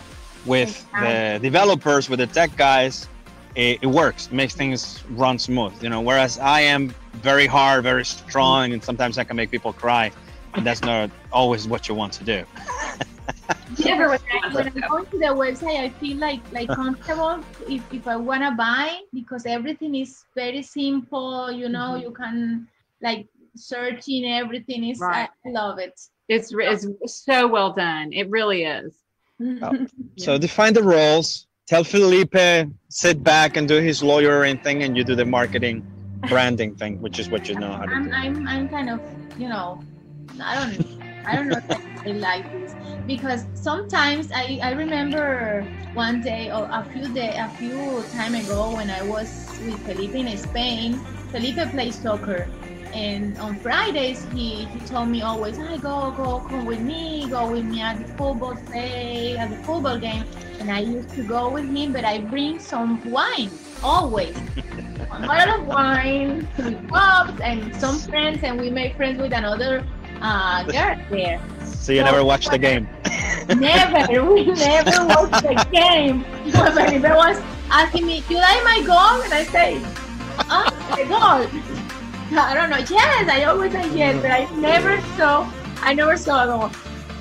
with the developers, with the tech guys. It works, makes things run smooth, whereas I am very hard, very strong, and sometimes I can make people cry, and that's not always what you want to do. When I go to the website, I feel like comfortable if I want to buy, because everything is very simple, you can searching everything is right. I love it. It's so well done. It really is. So define the roles. Tell Felipe, sit back and do his lawyering thing, and you do the marketing, branding thing, which is what you know how to do. I'm kind of, I don't know if I like this, because sometimes I remember one day or a few time ago when I was with Felipe in Spain. Felipe plays soccer, and on Fridays he told me always, come with me at the football day, at the football game. And I used to go with him, but I bring some wine, always. A bottle of wine, some cups, and some friends, and we made friends with another girl there. So you never watched the game? Never. We never watched the game. Felipe was asking me, "Do you like my goal?" And I say, "Oh, my goal." I don't know. Yes, I always say yes, but I never saw a goal.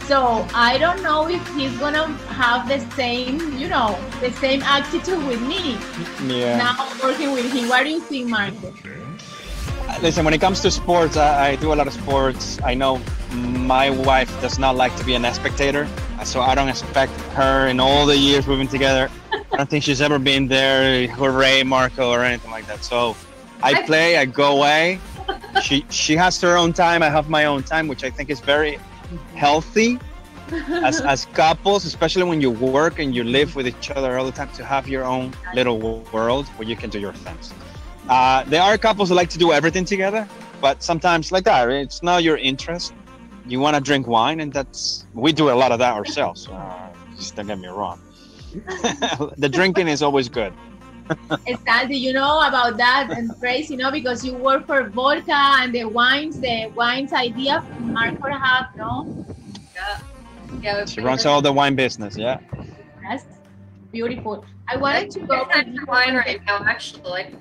So I don't know if he's gonna have the same, the same attitude with me. Yeah. Now working with him. What do you think, Marco? Listen, when it comes to sports, I do a lot of sports. I know my wife does not like to be a spectator, so I don't expect her in all the years we've been together. I don't think she's ever been there, hooray, Marco, or anything like that. So I play, I go away. She has her own time, I have my own time, which I think is very healthy as couples, especially when you work and you live with each other all the time, to have your own little world where you can do your things. There are couples that like to do everything together, but sometimes like that, it's not your interest. You want to drink wine, and we do a lot of that ourselves. Just don't get me wrong. The drinking is always good. Exactly, you know about that, and Tracey, because you work for vodka and the wines idea Marco have, no? Yeah. She runs all the wine business, yeah. That's beautiful. I wanted to go to wine right now, actually.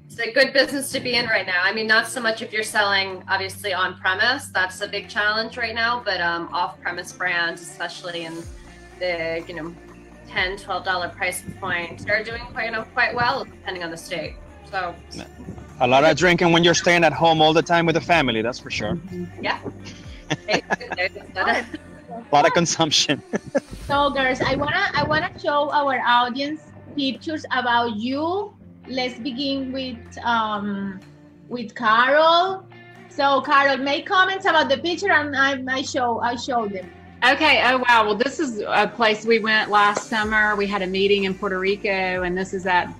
It's a good business to be in right now. I mean, not so much if you're selling, obviously, on premise. That's a big challenge right now, but off-premise brands, especially in the, $10, $12 price point, they're doing quite well, depending on the state. So a lot of drinking when you're staying at home all the time with the family, that's for sure. Yeah. A lot of consumption. So girls, I wanna show our audience pictures about you. Let's begin with Carol. So Carol, make comments about the picture, and I show them. Okay. Oh, wow. Well, this is a place we went last summer. We had a meeting in Puerto Rico, and this is at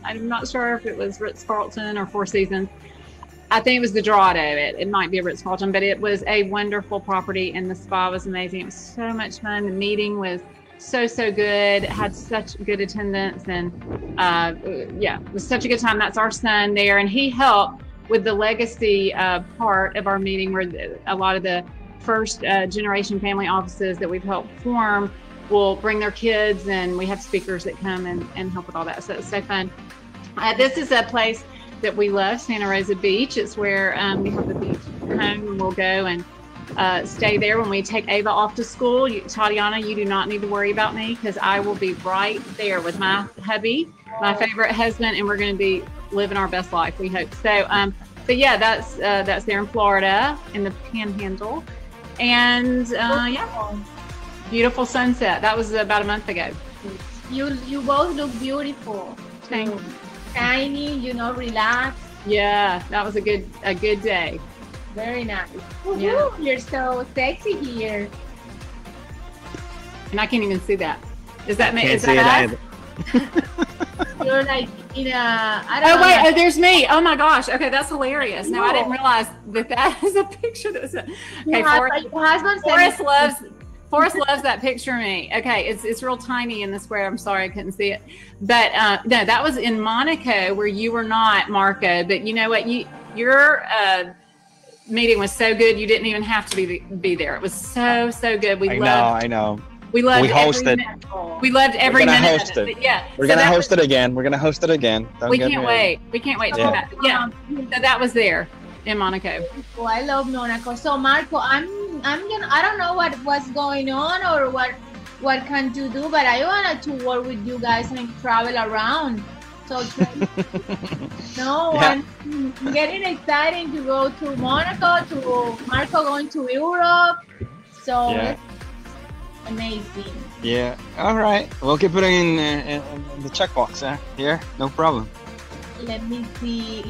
I'm not sure if it was Ritz-Carlton or Four Seasons. I think it was the Dorado. It might be a Ritz-Carlton, but it was a wonderful property, and the spa was amazing. It was so much fun. The meeting was so good. It had such good attendance, and it was such a good time. That's our son there, and he helped with the legacy part of our meeting, where a lot of the first generation family offices that we've helped form will bring their kids, and we have speakers that come and help with all that. So it's so fun. This is a place that we love, Santa Rosa Beach. It's where we have the beach home, and we'll go and stay there when we take Ava off to school. Tatiana, you do not need to worry about me, because I will be right there with my hubby, my favorite husband, and we're going to be living our best life, we hope. So, but yeah, that's there in Florida, in the Panhandle, and beautiful sunset. That was about a month ago. You both look beautiful. Thank you. Tiny, relaxed. Yeah, that was a good day. Very nice. Yeah. You're so sexy here. And I can't even see that. Is that me? Can't Is see that it us? either. You're like in a. I Oh don't know. wait! Oh, there's me. Oh my gosh. Okay, that's hilarious. No, I didn't realize that is a picture. Okay, Forrest loves that picture of me. Okay, it's real tiny in the square. I'm sorry I couldn't see it. But no, that was in Monaco, where you were not, Marco. But you know what? Your meeting was so good, you didn't even have to be there. It was so good. I know. We loved we hosted. We loved every minute. We're gonna host it. Yeah, we're gonna host it again. We're gonna host it again. We can't wait. We can't wait to do that. Yeah. So that was there in Monaco. Oh, I love Monaco. So Marco, I don't know what's going on or what can you do, but I wanted to work with you guys and travel around. So I'm getting excited to go to Monaco, to Marco going to Europe. So it's amazing. Yeah. All right. We'll keep it in the checkbox here. No problem. Let me see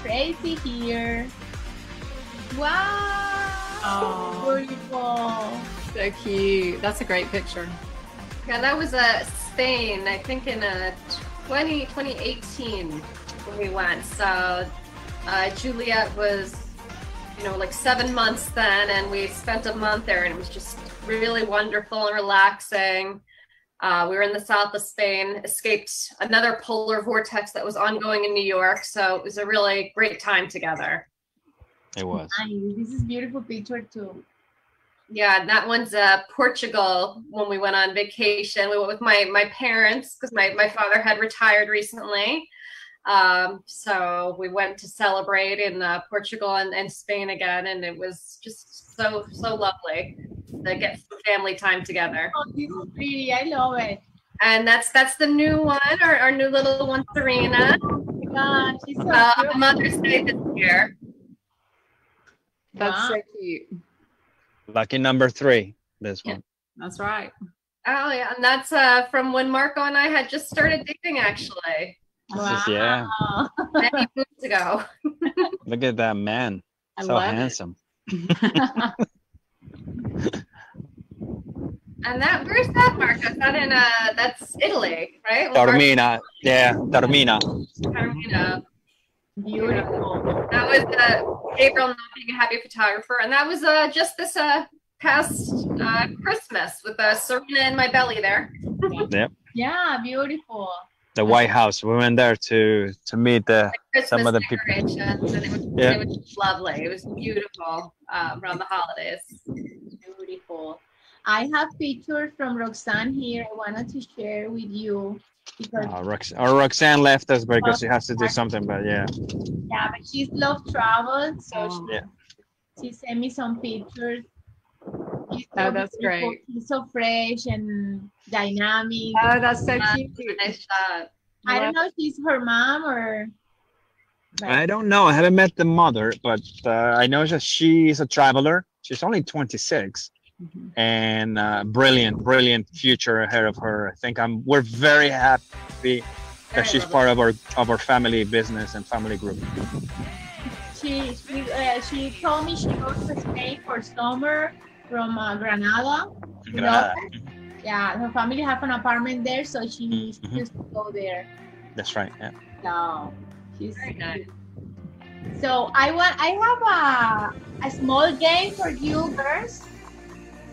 Tracey here. Wow. Oh, beautiful. So cute. That's a great picture. Yeah, that was Spain, I think in 2018 when we went. So Juliet was, like 7 months then, and we spent a month there, and it was just really wonderful and relaxing. We were in the south of Spain, escaped another polar vortex that was ongoing in New York. So it was a really great time together. It was. Nice. This is a beautiful picture too. Yeah, that one's Portugal when we went on vacation. We went with my parents because my father had retired recently. So we went to celebrate in Portugal and Spain again, and it was just so lovely to get some family time together. Oh, this is pretty. I love it. And that's the new one, our new little one, Serena. Oh my God, she's so Mother's Day this year. That's so cute. Lucky number 3, this one. That's right. Oh yeah, and that's from when Marco and I had just started dating, actually. Wow. Many months ago. Look at that man. So handsome. And where's that, Marco? Is that in that's Italy, right? Taormina. Yeah, Taormina. Taormina. Beautiful. That was Gabriel not being a happy photographer, and that was just this past Christmas with Serena in my belly there. Yep. Yeah, beautiful. The White House. We went there to meet some of the people. And it was lovely. It was beautiful around the holidays. Beautiful. I have pictures from Roxanne here. I wanted to share with you. Because Roxanne left us because she has to do something, but yeah. Yeah, but she's love travel, so she sent me some pictures. That's great. She's so fresh and dynamic. Oh, that's so cute. Nice shot. I don't know if she's her mom or. I don't know. I haven't met the mother, but I know that she's a traveler. She's only 26. And brilliant future ahead of her. I think we're very happy that she's part of our family business and family group. She told me she goes to Spain for summer Granada. Granada. Yeah, her family have an apartment there, so she used to go there. That's right. Yeah. So she's very nice. So I have a small game for you girls.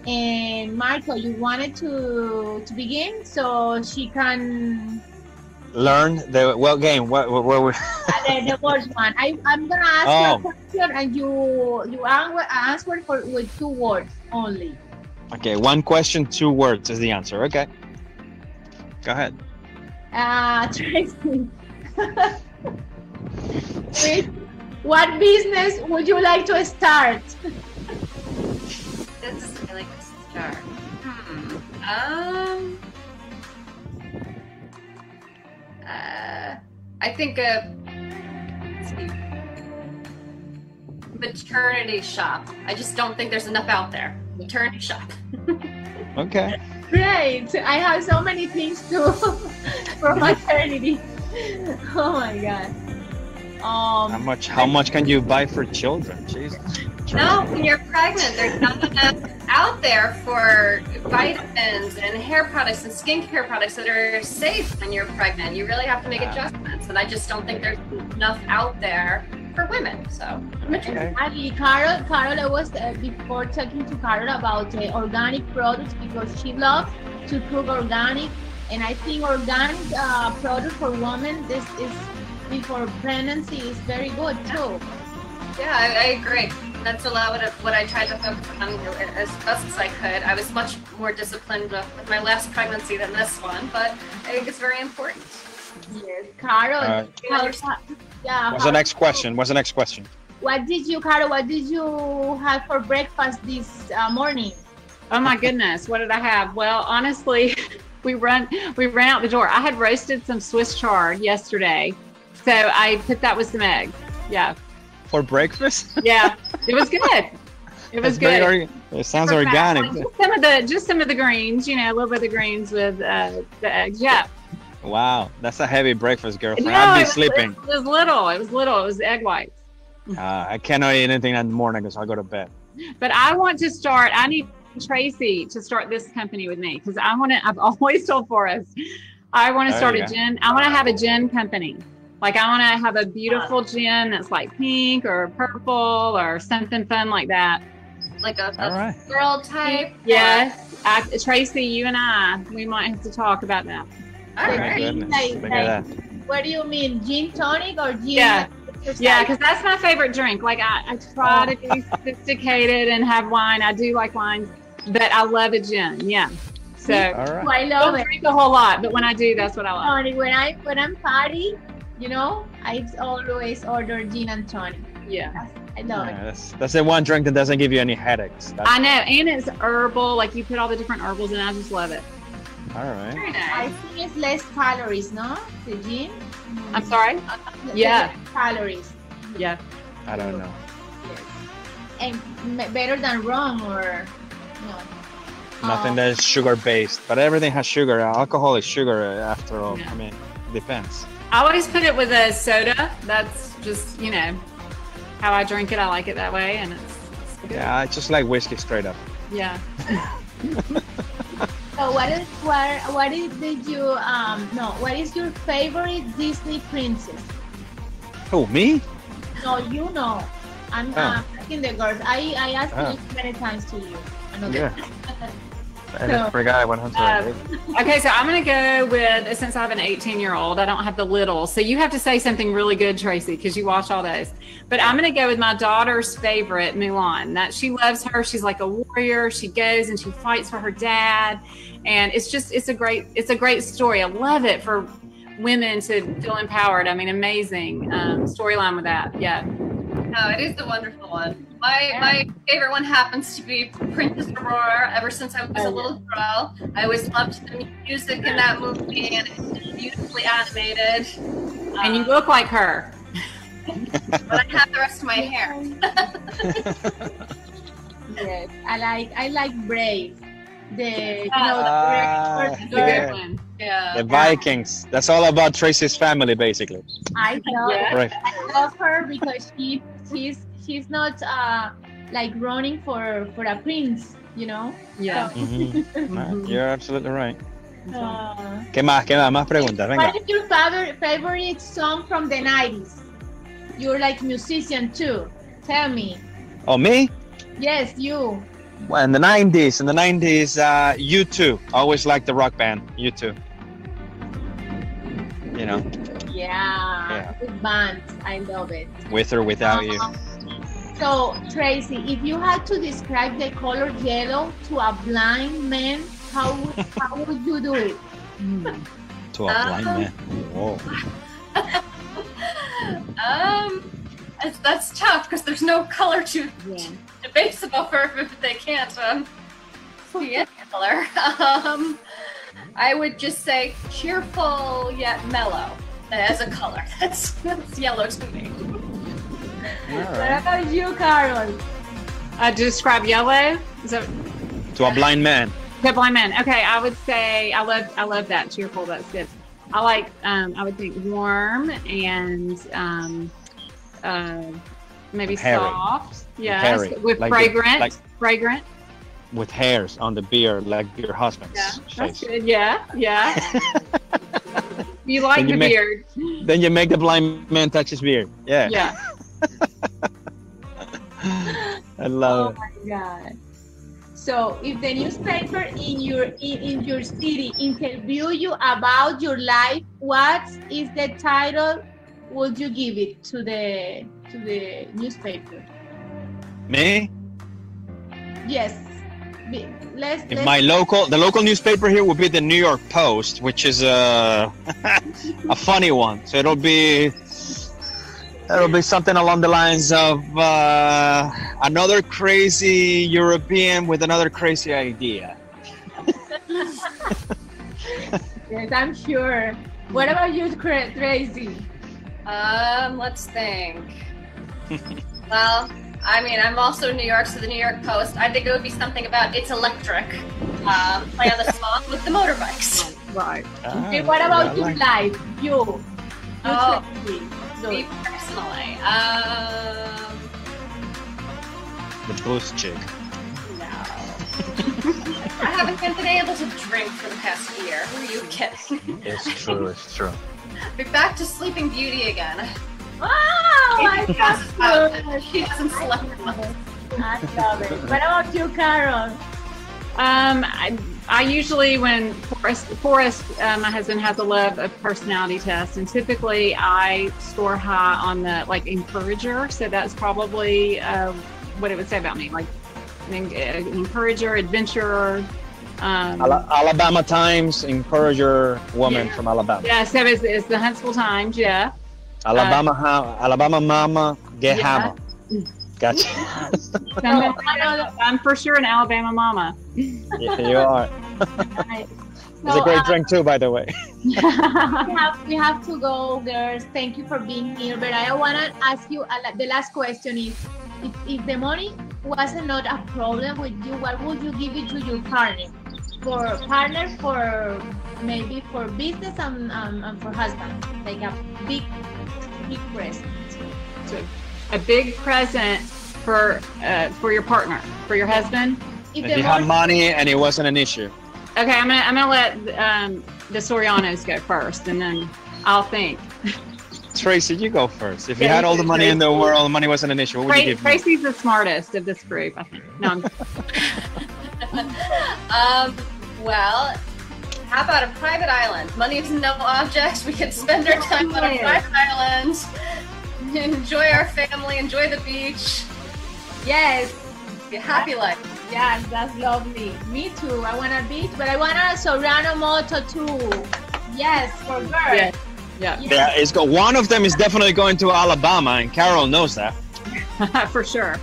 And Marco, you wanted to begin so she can Learn the game. What the worst one. I'm gonna ask you a question and you answer with 2 words only. Okay, 1 question, 2 words is the answer. Okay. Go ahead. Tracey. What business would you like to start? This I like to start. I think a maternity shop. I just don't think there's enough out there. Maternity shop. Okay. Great. I have so many things to for maternity. Oh my god. How much can you buy for children? Jesus. No, when you're pregnant, there's not enough out there for vitamins and hair products and skincare products that are safe when you're pregnant. You really have to make adjustments, and I just don't think there's enough out there for women. So, Actually, Carol, I was before talking to Carol about organic products because she loves to cook organic, and I think organic product for women this is before pregnancy is very good too. Yeah, I agree. That's a lot of what I tried to focus on as best as I could. I was much more disciplined with my last pregnancy than this one, but I think it's very important. Yes, Carol. What's the next question? What did you, Carol? What did you have for breakfast this morning? Oh my goodness, what did I have? Well, honestly, we ran out the door. I had roasted some Swiss chard yesterday, so I put that with some eggs. Yeah. For breakfast? Yeah, it was good. It was good. It sounds organic. Just some of the greens, a little bit of the greens with the eggs. Yeah. Wow, that's a heavy breakfast, girlfriend. I'd be sleeping. It was little. It was egg whites. I cannot eat anything in the morning because I go to bed. But I need Tracey to start this company with me because I've always told Forrest, I want to start a gin. I want to have a gin company. Like I want to have a beautiful gin that's like pink or purple or something fun like that. Like a girl type? Yes. Tracey, you and we might have to talk about that. All right. Look at that. What do you mean? Gin tonic or gin? Yeah. Yeah, because that's my favorite drink. Like I try to be sophisticated and have wine. I do like wine, but I love a gin. Yeah. So I love it. Drink a whole lot, but when I do, that's what I like. When I'm party, I always order gin and tonic. Yeah. I love it. That's the one drink that doesn't give you any headaches. I know, and it's herbal. Like you put all the different herbals, and I just love it. All right. Very nice. I think it's less calories, no? The gin. I'm sorry. Yeah. Calories. Yeah. I don't know. Yes. And better than rum or no. Nothing that is sugar based, but everything has sugar. Alcohol is sugar after all. Yeah. I mean, it depends. I always put it with a soda. That's just, how I drink it. I like it that way, and it's good. Yeah, I just like whiskey straight up. Yeah. So what is your favorite Disney princess? Who, me? No, I'm asking the girls. I asked you many times to you. Yeah. I forgot I went home to okay, so I'm going to go with, since I have an 18-year-old, I don't have the little. So you have to say something really good, Tracey, because you watch all those. But I'm going to go with my daughter's favorite, Mulan. That she loves her. She's like a warrior. She goes and she fights for her dad. And it's a great story. I love it for women to feel empowered. I mean, amazing storyline with that. Yeah. No, it is a wonderful one. My favorite one happens to be Princess Aurora. Ever since I was a little girl, I always loved the music in that movie, and it's beautifully animated. And you look like her. But I have the rest of my hair. Yes, I like Brave. The good one. Yeah. The Vikings. That's all about Tracey's family, basically. I love her because she's not like running for a prince. you know? Yeah. You're absolutely right. ¿Qué más? Más preguntas. Venga. What is your favorite song from the 90s? You're like musician too. Tell me. Oh, me? Yes, you. Well, in the 90s, U2. Always liked the rock band, U2. You know? Yeah. Good band. I love it. With or without you. So, Tracey, if you had to describe the color yellow to a blind man, how would you do it? To a blind man. Whoa. That's tough because there's no color to debate about if they can't see any color. I would just say cheerful yet mellow as a color. That's yellow to me. What about you, Carol? To describe yellow? Is that to a blind man? To a blind man. Okay, I would say I love that cheerful. That's good. I like I would think warm and maybe hairy. Soft. Yes, hairy. With like fragrant. Fragrant. With hairs on the beard, like your husband's face. That's good. Yeah. You like the beard. Then you make the blind man touch his beard. Yeah. Yeah. I love it. Oh my God. So if the newspaper in your city interview you about your life, what is the title would you give it to the newspaper? Me? Yes. The local newspaper here would be the New York Post, which is a funny one. So it'll be something along the lines of another crazy European with another crazy idea. Yes, I'm sure. What about you, Tracey? Let's think. Well, I mean, I'm also New York, so the New York Post. I think it would be something about it's electric. Play on the song with the motorbikes. Right. Okay, what about your life? You. Me personally. The boost chick. No. I haven't been able to drink for the past year. Who are you kidding? It's true. We're back to Sleeping Beauty again. Wow! She hasn't slept much. I love it. What about you, Carol? I usually, when Forrest, my husband has a love of personality tests, and typically I score high on the encourager. So that's probably what it would say about me, like an encourager, adventurer. Alabama Times, encourager woman from Alabama. Yeah, so it's the Huntsville Times, yeah. Alabama mama, get hammer. Gotcha. I'm for sure an Alabama mama. Yeah, you are. It's a great drink too, by the way. we have to go, girls. Thank you for being here. But I want to ask you, the last question is, if the money wasn't not a problem with you, what would you give it to your partner? For maybe for business and for husband, like a big present. So a big present for your partner, for your husband. If you had money and it wasn't an issue. Okay, I'm gonna let the Sorianos go first, and then I'll think. Tracey, you go first. If you had all the money in the world, money wasn't an issue. What would you give me? Tracey's the smartest of this group, I think. No. Well, how about a private island? Money is no object. We could spend our time on a private island, enjoy our family, enjoy the beach. Yes. Be a happy life. Yes, that's lovely. Me too. I want a beach, but I want a Soriano moto too. Yes, for girls. Yeah. One of them is definitely going to Alabama, and Carol knows that. For sure.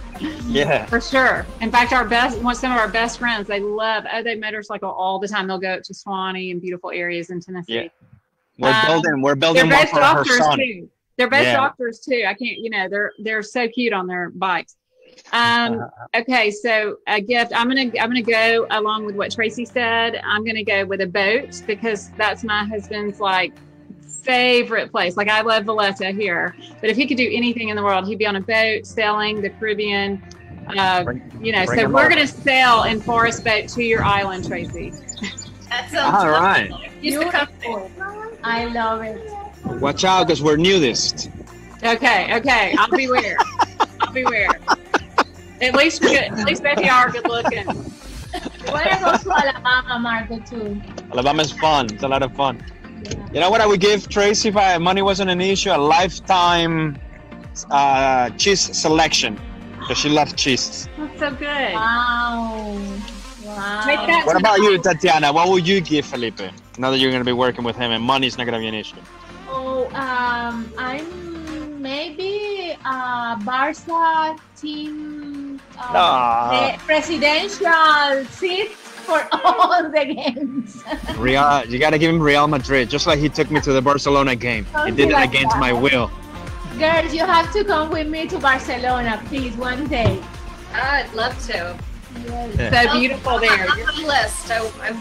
Yeah. For sure. In fact, some of our best friends, they motorcycle all the time. They'll go to Swanee and beautiful areas in Tennessee. Yeah. We're building one for her son. Too. They're both doctors too. I can't, they're so cute on their bikes. Okay, so a gift. I'm gonna go along with what Tracey said. I'm gonna go with a boat because that's my husband's favorite place. I love Valletta here, but if he could do anything in the world, he'd be on a boat sailing the Caribbean, So we're going to sail in Forest Boat to your island, Tracey. That sounds All right. Beautiful. I love it. Watch out, because we're nudists. Okay. I'll beware. At least both of y'all are good looking. I want to go to Alabama, Marco, too. Alabama is fun. It's a lot of fun. Yeah. You know what I would give Tracey if money wasn't an issue? A lifetime cheese selection, because she loves cheese. That's so good. Wow. What about you, Tatiana? What would you give Felipe now that you're going to be working with him and money's not going to be an issue? Oh, I'm maybe Barca team presidential seat for all the games. You got to give him Real Madrid, just like he took me to the Barcelona game. He did it against my will. Girls, you have to come with me to Barcelona, please, one day. I'd love to. Yes. So beautiful there. You're on the list. I'm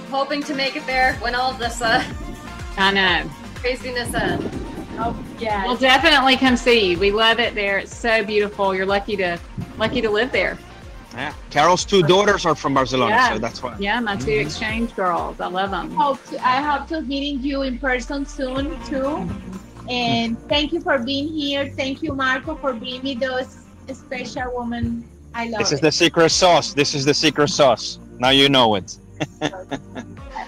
hoping to make it there when all this I know. craziness ends. Oh, yeah. We'll definitely come see you. We love it there. It's so beautiful. You're lucky to live there. Yeah. Carol's 2 daughters are from Barcelona, so that's why. Yeah, my 2 exchange girls. I love them. I hope to meeting you in person soon too. And thank you for being here. Thank you, Marco, for being with those special women. I love This is the secret sauce. Now you know it.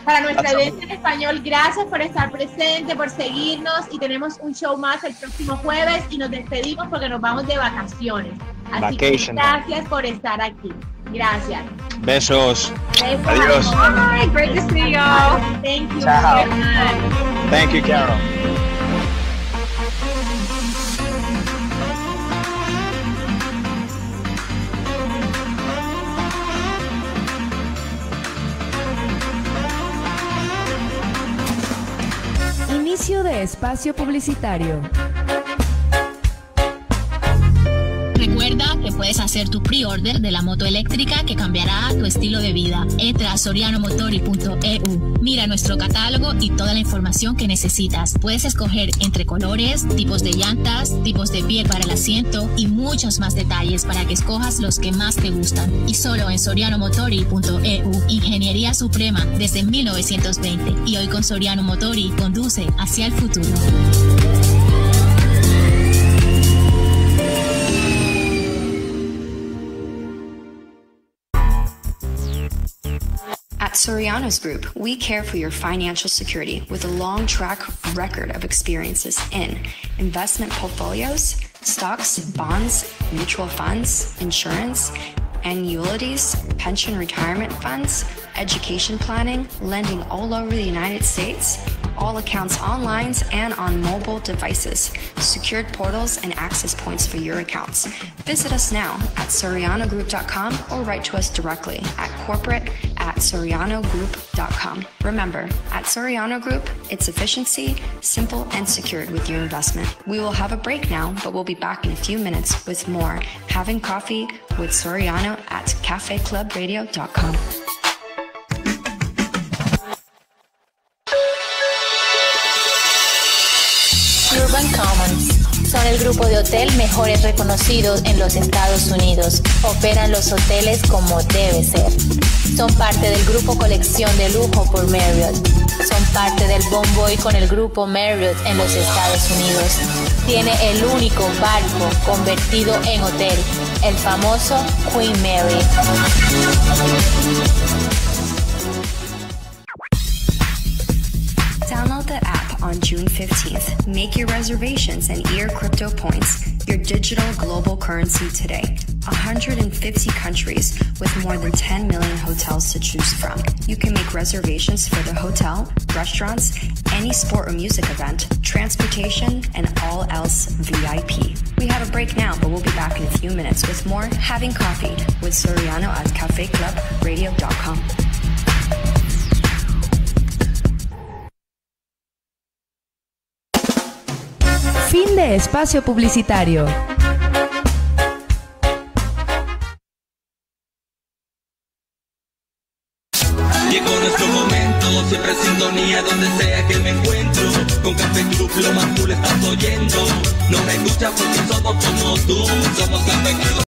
Para nuestra audiencia en español, gracias por estar presente, por seguirnos, y tenemos un show más el próximo jueves y nos despedimos porque nos vamos de vacaciones. Así que gracias por estar aquí. Gracias. Besos. Adiós. Bye. Great to see y'all. Thank you. Ciao. Thank you, Carol. Inicio de espacio publicitario. Recuerda que puedes hacer tu pre-order de la moto eléctrica que cambiará tu estilo de vida. Entra a sorianomotori.eu. Mira nuestro catálogo y toda la información que necesitas. Puedes escoger entre colores, tipos de llantas, tipos de piel para el asiento y muchos más detalles para que escojas los que más te gustan. Y solo en sorianomotori.eu. Ingeniería suprema desde 1920. Y hoy con Soriano Motori conduce hacia el futuro. At Soriano Group, we care for your financial security with a long track record of experiences in investment portfolios, stocks, bonds, mutual funds, insurance, annuities, pension retirement funds, education planning, lending all over the United States, all accounts online and on mobile devices, secured portals and access points for your accounts. Visit us now at sorianogroup.com or write to us directly at corporate@sorianogroup.com. Remember, at Soriano Group, it's efficiency, simple and secured with your investment. We will have a break now, but we'll be back in a few minutes with more Having Coffee with Soriano at CafeClubRadio.com. Urban Commons son el grupo de hotel mejores reconocidos en los Estados Unidos. Operan los hoteles como debe ser. Son parte del grupo Colección de Lujo por Marriott. Son parte del Bonvoy con el grupo Marriott en los Estados Unidos. Tiene el único barco convertido en hotel, el famoso Queen Mary. Download the app on June 15th. Make your reservations and earn crypto points, your digital global currency today. 150 countries with more than 10 million hotels to choose from. You can make reservations for the hotel, restaurants, any sport or music event, transportation, and all else VIP. We have a break now, but we'll be back in a few minutes with more Having Coffee with Soriano at CafeClubRadio.com. Fin de espacio publicitario. Llegó nuestro momento, siempre en sintonía donde sea que me encuentro. Con CafeClub lo más cool estás oyendo. No me escuchas porque somos como tú, somos CafeClub.